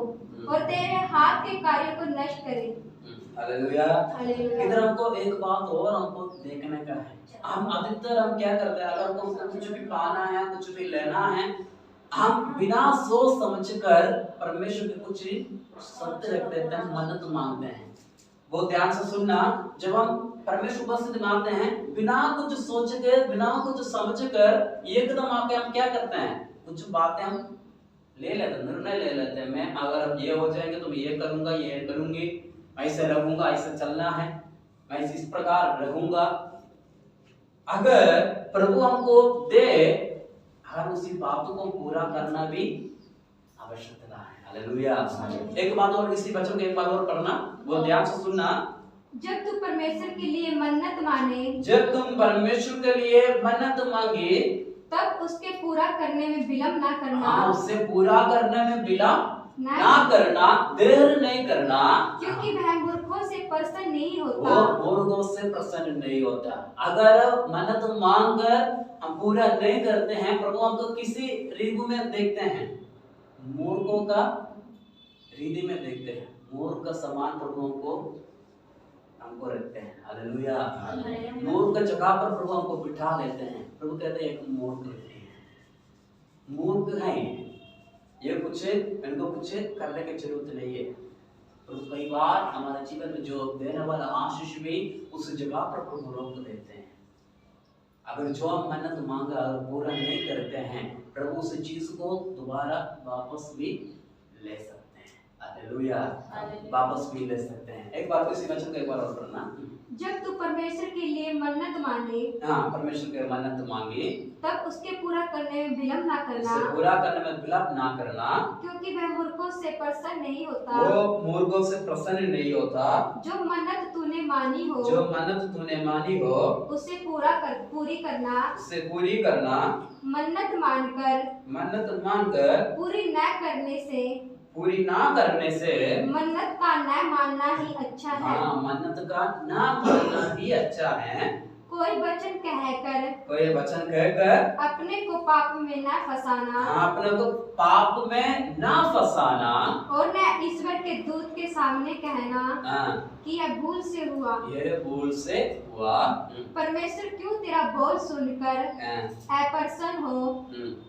और तेरे हाथ के कार्य को नष्ट करे। हालेलुया। इधर हमको एक बात और हमको देखने का है। हम अधिकतर हम क्या करते हैं, अगर हमको कुछ भी पाना है, कुछ भी लेना है, हम बिना सोच समझकर परमेश्वर के कुछ शर्त रख देते हैं, मन्नत मांगते हैं। बहुत ध्यान से सुनना, जब हम परमेश्वर से मांगते हैं बिना कुछ सोच के, बिना कुछ समझ कर, एकदम आके हम क्या करते हैं, कुछ बातें हम ले लेते, निर्णय ले लेते हैं। मैं अगर ये हो जाएंगे तो मैं ये करूंगा, ये करूंगी, ऐसे रहूंगा, ऐसे चलना है, मैं इस प्रकार रहूंगा। अगर प्रभु हमको दे, हर उसी बातों को पूरा करना भी आवश्यकता है। हालेलुया। एक बात और, इसी वचन के एक बात और पढ़ना, वो ध्यान से सुनना। जब तू परमेश्वर के लिए मन्नत माने, जब तुम परमेश्वर के लिए मन्नत मांगे, तब उसके पूरा करने में विलम्ब ना करना। हाँ, उससे पूरा करने में विलम्ब ना करना, देर नहीं करना, क्योंकि वह मूर्खों से प्रसन्न नहीं होता। वो मूर्खों से प्रसन्न नहीं होता। अगर मन्नत मांगकर हम पूरा नहीं करते हैं, प्रभु हमको किसी रीति में देखते हैं, मूर्खों का रीति में देखते हैं। मूर्ख का समान प्रभु को हमको रखते हैं। हालेलुया। मूर्ख जगह पर प्रभु हमको बिठा लेते हैं। प्रभु कहते हैं एक मूर्ख व्यक्ति है, मूर्ख है ये कुछ इनको कुछ करने की जरूरत नहीं है। प्रभु कई बार हमारे जीवन में जो देने वाला आशीष भी उस जगह पर प्रभु रोक देते हैं। अगर जो हम मन्नत मांगा अगर पूरा नहीं करते हैं, प्रभु उस चीज को दोबारा वापस भी ले सकते हैं। हालेलुया। वापस भी ले सकते हैं। एक बार इसी वचन को एक बार और पढ़ना। जब तू परमेश्वर के लिए मन्नत मांगे, हाँ, परमेश्वर के मन्नत मांगे तब उसके पूरा करने में विलम्ब ना करना, उसे पूरा करने में विलम्ब ना करना, क्योंकि वह मूर्खों से प्रसन्न नहीं होता। वो मूर्खों से प्रसन्न नहीं होता। जो मन्नत तूने मानी हो, जो मन्नत तूने मानी हो उसे पूरी करना। उसे पूरी करना। मन्नत मानकर पूरी न करने से, पूरी ना करने से मन्नत का न मानना ही अच्छा है। हाँ, मन्नत का ना मानना ही अच्छा है। कोई वचन कहकर अपने को पाप में न फंसाना, हाँ, अपने को पाप में ना फंसाना, और न ईश्वर के दूत के सामने कहना हाँ, कि यह भूल से हुआ। ये भूल से हुआ। परमेश्वर क्यों तेरा बोल सुनकर अप्रसन्न हो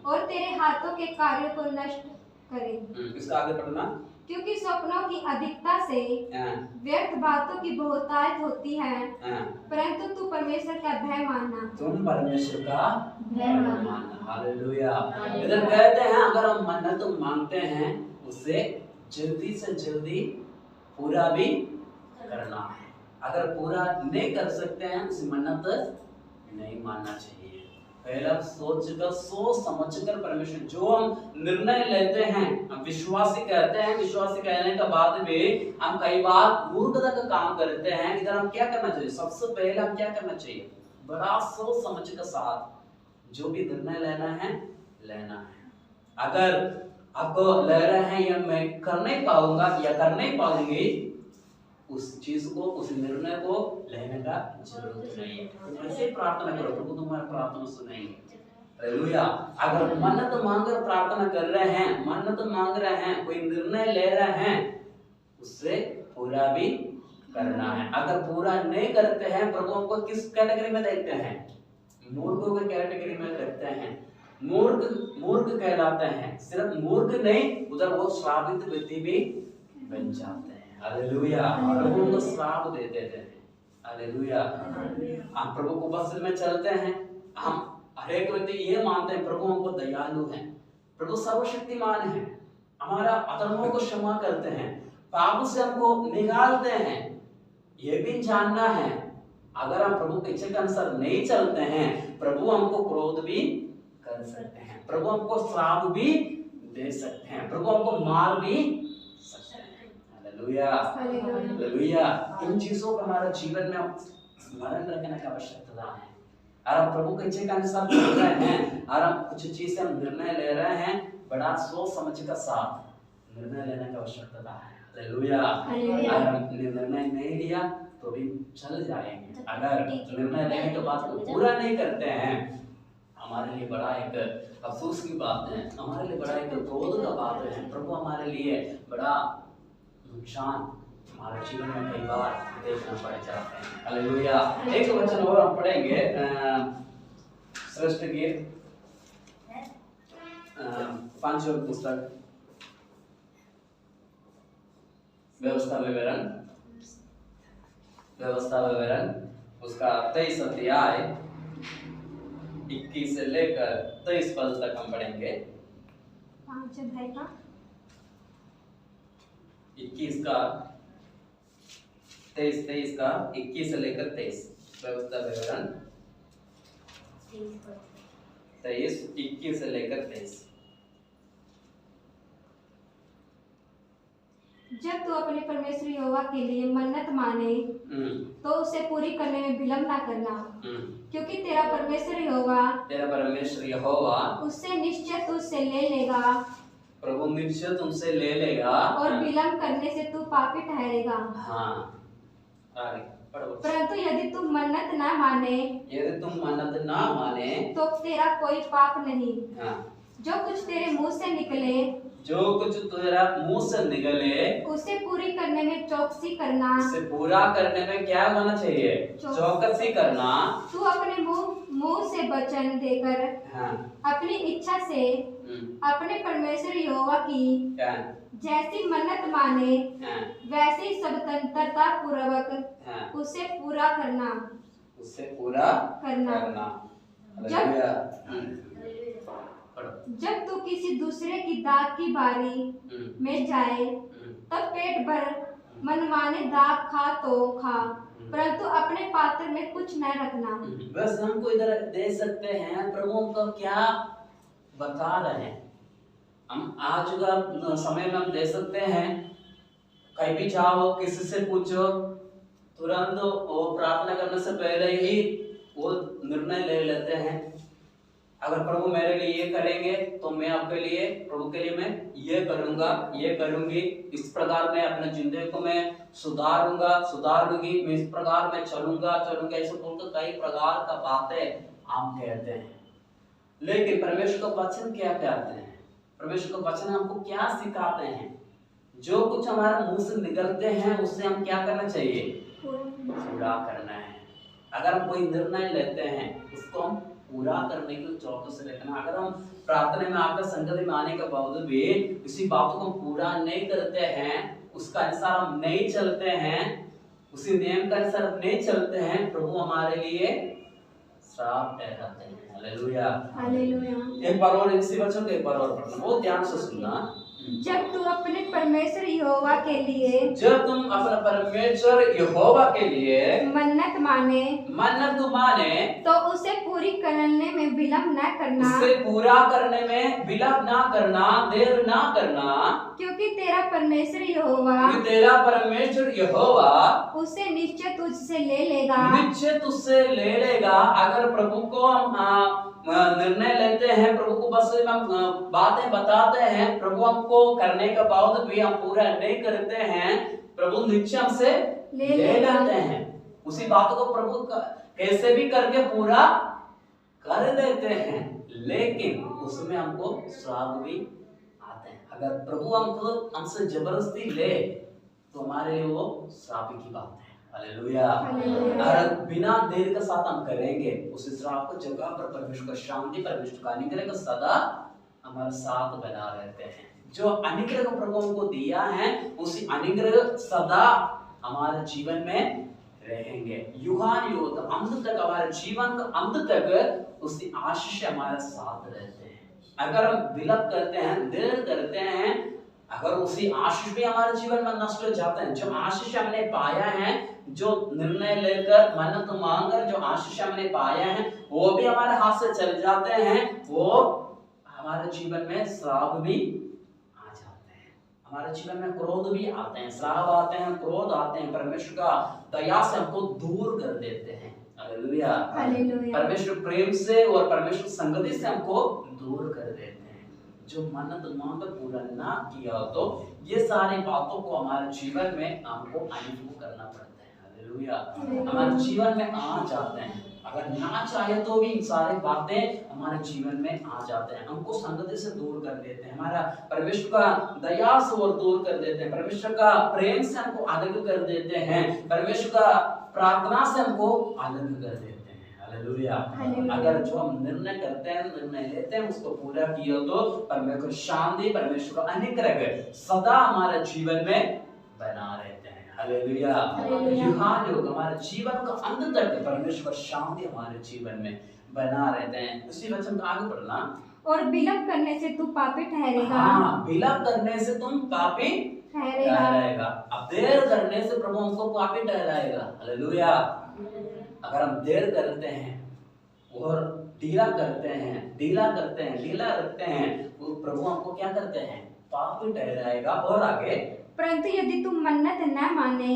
और तेरे हाथों के कार्यों को नष्ट करे। इसका आगे पढ़ना। क्योंकि स्वप्नों की अधिकता से व्यर्थ बातों की बहुतायत होती है, परंतु तू परमेश्वर का भय मानना। तुम परमेश्वर का भय मानना। हालेलुया। इधर कहते हैं अगर हम मन्नत मांगते हैं उसे जल्दी से जल्दी पूरा भी करना है। अगर पूरा नहीं कर सकते हैं उसे मन्नत नहीं मानना चाहिए। पहला सोच समझकर परमेश्वर जो हम निर्णय लेते हैं, हम विश्वासी कहते हैं, विश्वासी कहने के बाद भी हम कई बार मूर्खता का काम करते हैं। इधर हम क्या करना चाहिए? सबसे पहले हम क्या करना चाहिए? बड़ा सोच समझ के साथ जो भी निर्णय लेना है। अगर आपको लग रहा है या मैं कर नहीं पाऊंगा या कर नहीं पाऊंगी, उस चीज को, उस निर्णय को लेने का जरूरत नहीं है। तुम ऐसे प्रार्थना करो, प्रभु तुम्हारी प्रार्थना सुनेंगे। हालेलुया। अगर मन्नत मांगकर प्रार्थना कर रहे हैं, मन्नत मांग रहे हैं, कोई निर्णय ले रहे हैं, उससे पूरा भी करना है। अगर पूरा नहीं करते हैं, प्रभु हमको किस कैटेगरी में देखते हैं? मूर्खों के कैटेगरी में रखते हैं। मूर्ख कहलाते हैं। सिर्फ मूर्ख नहीं, उधर वो श्रापित व्यक्ति भी बन जाते हैं। हालेलुया। प्रभु को श्राप देते थे। हालेलुया। हम प्रभु को वचन में चलते हैं। हम हर एक व्यक्ति ये मानते हैं प्रभु हमको दयालु है, प्रभु सर्वशक्तिमान है, हमारा अधर्मों को क्षमा करते हैं, पाप से हमको निकालते हैं। ये भी जानना है अगर हम प्रभु के इच्छा के अनुसार नहीं चलते हैं, प्रभु हमको क्रोध भी कर सकते हैं, प्रभु हमको श्राप भी दे सकते हैं, प्रभु हमको मार भी सकते हैं। हालेलुया। हालेलुया। इन चीजों को हमारे जीवन में स्मरण रखने की आवश्यकता है। और हम प्रभु के इच्छा के अनुसार चल रहे हैं और हम कुछ चीज से हम निर्णय ले रहे हैं, बड़ा सोच समझ के साथ निर्णय लेने की आवश्यकता है। हालेलुया। अगर हम निर्णय नहीं लिया तो भी चल जाएंगे। अगर निर्णय लेने के बाद पूरा नहीं करते हैं, हमारे लिए बड़ा एक अफसोस की बात है, हमारे लिए बड़ा एक क्रोध का बात है। प्रभु हमारे लिए बड़ा नुकसान हमारे जीवन में कई बार देखना पड़ जाते हैं। हालेलुया। एक वचन और हम पढ़ेंगे, श्रेष्ठ गीत 5 पुस्तक व्यवस्था विवरण उसका 23 अध्याय 21 से लेकर 23 पद तक हम पढ़ेंगे। 5 अध्याय का 21 का 23 का 21 से लेकर 23 व्यवस्था विवरण 23 21 से लेकर 23। जब तू अपने परमेश्वर यहोवा के लिए मन्नत माने तो उसे पूरी करने में विलम्ब ना करना, क्योंकि तेरा परमेश्वर यहोवा उससे निश्चय तुझसे ले लेगा, प्रभु निश्चय तुमसे ले लेगा, और विलम्ब करने से तू पापी ठहरेगा। हाँ, आगे पढ़ो। परंतु यदि तुम मन्नत ना माने तो तेरा कोई पाप नहीं। हाँ, जो कुछ तेरे मुंह से निकले जो कुछ तेरा मुंह से निकले उसे पूरी करने में चौकसी करना। उसे पूरा करने में क्या होना चाहिए? चौकसी करना। तू अपने मुंह से वचन देकर हाँ। अपनी इच्छा से अपने परमेश्वर यहोवा की जैसी मन्नत माने वैसे ही स्वतंत्रता पूर्वक उसे पूरा करना। उसे पूरा करना। जब तू किसी दूसरे की दाख की बारी में जाए तब पेट भर मनमाने दाख खा तो खा, परंतु अपने पात्र में कुछ न रखना। बस हमको इधर दे सकते हैं प्रभु को क्या बता रहे हैं। हम आज का समय में हम दे सकते हैं, कहीं भी जाओ किसी से पूछो, तुरंत वो प्रार्थना करने से पहले ही वो निर्णय ले लेते हैं। अगर प्रभु मेरे लिए ये करेंगे तो मैं आपके लिए, प्रभु के लिए मैं ये करूंगा, ये करूंगी, इस प्रकार मैं अपने जिंदगी को मैं सुधारूंगी, मैं इस प्रकार मैं चलूंगा, ऐसे बोलकर कई प्रकार का बातें हम कहते हैं। लेकिन परमेश्वर का वचन क्या कहते हैं? परमेश्वर का वचन हमको क्या सिखाते हैं? जो कुछ हमारे मुंह से निकलते हैं उससे हम क्या करना चाहिए? पूरा करना है। अगर हम कोई निर्णय लेते हैं उसको हम पूरा करने की चौकस रखना। अगर हम प्रार्थना में आकर संगति में आने के बावजूद भी किसी बात को पूरा नहीं करते हैं, उसका अनुसार हम नहीं चलते हैं, उसी नियम के अनुसार हम नहीं चलते हैं, प्रभु हमारे लिए श्राप ठहराते हैं। Hallelujah, hallelujah. एक बार और इसी वचन को एक बार और पढ़ना, बहुत ध्यान से सुनना। जब तुम अपने परमेश्वर यहोवा के लिए मन्नत माने तो उसे पूरी करने में विलंब न करना। उसे पूरा करने में विलंब ना करना, देर ना करना, क्योंकि तेरा परमेश्वर यहोवा उसे निश्चय तुझसे ले लेगा। अगर प्रभु को हम निर्णय लेते हैं, प्रभु को बस हम बातें बताते हैं, प्रभु हमको करने के बावजूद भी हम पूरा नहीं करते हैं, प्रभु निश्चय हमसे ले लेते हैं। उसी बात को प्रभु कैसे भी करके पूरा कर देते हैं, लेकिन उसमें हमको श्राप भी आते हैं। अगर प्रभु हमसे जबरदस्ती ले तो हमारे लिए वो श्राप की बात है। हालेलुया। अगर बिना देर के साथ हम करेंगे उस श्राप को जगह पर परमेश्वर का शांति, परमेश्वर का अनुग्रह का सदा हमारे साथ बना रहते हैं। जो अनुग्रह प्रभु हमको दिया है उसी अनुग्रह सदा हमारे जीवन में रहेंगे। युगान युग अंत तक, हमारे जीवन का अंत तक उसकी आशीष हमारे साथ रहते हैं। अगर हम विलंब करते हैं, देर करते हैं, अगर उसी आशीष भी हमारे जीवन में नष्ट हो जाते हैं। जो आशीष हमने पाया है, जो निर्णय लेकर मन्नत मांगकर जो आशीष हमने पाया है, वो भी हमारे हाथ से चले जाते हैं, वो हमारे जीवन में श्राप भी आ जाते हैं। हमारे जीवन में क्रोध भी आते हैं, श्राप आते हैं, क्रोध आते हैं, परमेश्वर का दया से हमको दूर कर देते हैं। हालेलुया। परमेश्वर प्रेम से और परमेश्वर संगति से हमको दूर कर देते हैं। जो मन्नत मांगकर पूरा ना किया तो ये सारी बातों को हमारे जीवन में हमको अनुभव करना पड़ता है। हालेलुया। हमारे जीवन में आ जाते हैं, अगर ना चाहे तो भी सारी बातें हमारे जीवन में आ जाते हैं, हमको संगति से दूर कर देते हैं, हमारा परमेश्वर का दया से और दूर कर देते हैं, परमेश्वर का प्रेम से हमको अलग कर देते हैं, परमेश्वर का प्रार्थना से हमको अलग कर देते हैं। हालेलुया। अगर जो हम निर्णय करते हैं, निर्णय लेते हैं, उसको पूरा किया तो परमेश्वर शांति, परमेश्वर का अनुग्रह सदा हमारे जीवन में बना रहते हैं। हालेलुया। युगान युग हमारे जीवन का अंत तक परमेश्वर शांति हमारे जीवन में बना रहते हैं। उसी वचन को आगे पढ़ना। और विलंब करने से तू पापी ठहरेगा। हाँ, विलंब करने से तुम पापी ठहरेगा। अब देर करने से प्रभु हमको पापी ठहराएगा। हालेलुया। अगर हम देर करते हैं और ढीला करते हैं, वो प्रभु हमको क्या करते हैं? पापी ठहराएगा। और आगे, परंतु यदि तुम मन्नत ना मांगे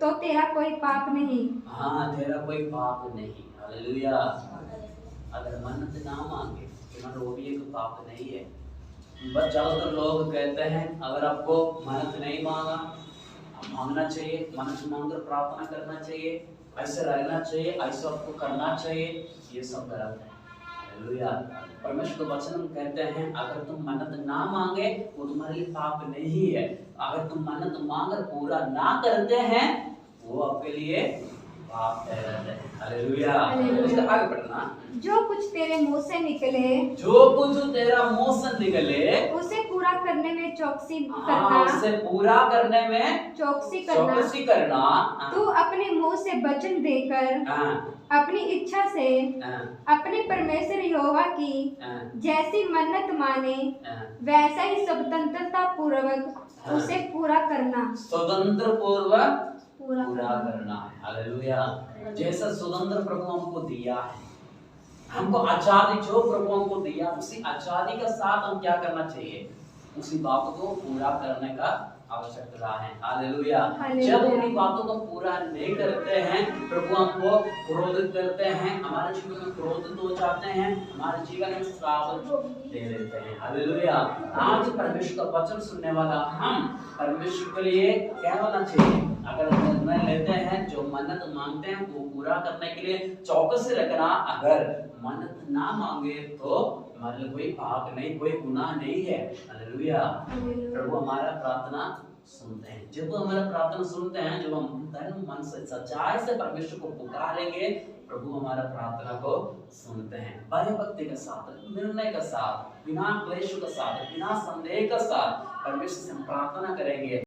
तो तेरा कोई पाप नहीं। हाँ, तेरा कोई पाप नहीं। हालेलुया। अगर मन्नत ना मांगे तो वो भी एक पाप नहीं है। बस ज्यादातर लोग कहते हैं अगर आपको मन्नत नहीं मांगना चाहिए, मन्नत मांगकर प्रार्थना करना चाहिए, ऐसे रहना चाहिए, ऐसे आपको करना चाहिए, ये सब गलत है। हालेलुया। परमेश्वर का वचन कहते हैं अगर तुम मन्नत ना मांगे वो तुम्हारे लिए पाप नहीं है, अगर तुम मन्नत मांगर पूरा ना करते हैं वो आपके लिए पाप ठहराते हैं। हालेलुया। हालेलुया। उसके आगे पढ़ना, जो कुछ तेरे मुंह से निकले जो कुछ तेरा मुंह से निकले उसे पूरा करने में चौकसी हाँ, करना, उसे पूरा करने में चौकसी करना। चौकसी करना। तू अपने मुंह से वचन देकर अपनी इच्छा से अपने परमेश्वर यहोवा की जैसी मन्नत माने वैसा ही स्वतंत्रता पूर्वक उसे पूरा करना। स्वतंत्र पूर्वक पूरा पूरा करना है। हालेलुया। जैसा स्वतंत्र प्रभु हमको दिया है, हमको आजादी जो प्रभु हमको दिया उसी आजादी का साथ हम क्या करना चाहिए, उसी बात को पूरा करने का आवश्यकता है। हालेलुया। जब अपनी बातों को पूरा नहीं करते हैं प्रभु हमको क्रोधित करते हैं, हमारे जीवन में क्रोधित हो जाते हैं, हमारे जीवन में श्राप दे देते हैं। हालेलुया। आज परमेश्वर का वचन सुनने वाला हम परमेश्वर के लिए क्या होना चाहिए, अगर निर्णय लेते हैं जो मन्नत मांगते हैं वो पूरा करने के लिए चौकसी रखना। अगर मन्नत ना मांगे तो हमारे लिए कोई पाप नहीं, कोई गुनाह नहीं है। हालेलुया। प्रभु हमारा प्रार्थना सुनते हैं। जब वो हमारा प्रार्थना सुनते हैं, जब हम तन मन से सच्चाई से परमेश्वर को पुकारेंगे प्रभु हमारा प्रार्थना को सुनते हैं। भय भक्ति के साथ, निर्णय के साथ, बिना क्लेश के साथ, बिना संदेह के साथ परमेश्वर से प्रार्थना करेंगे।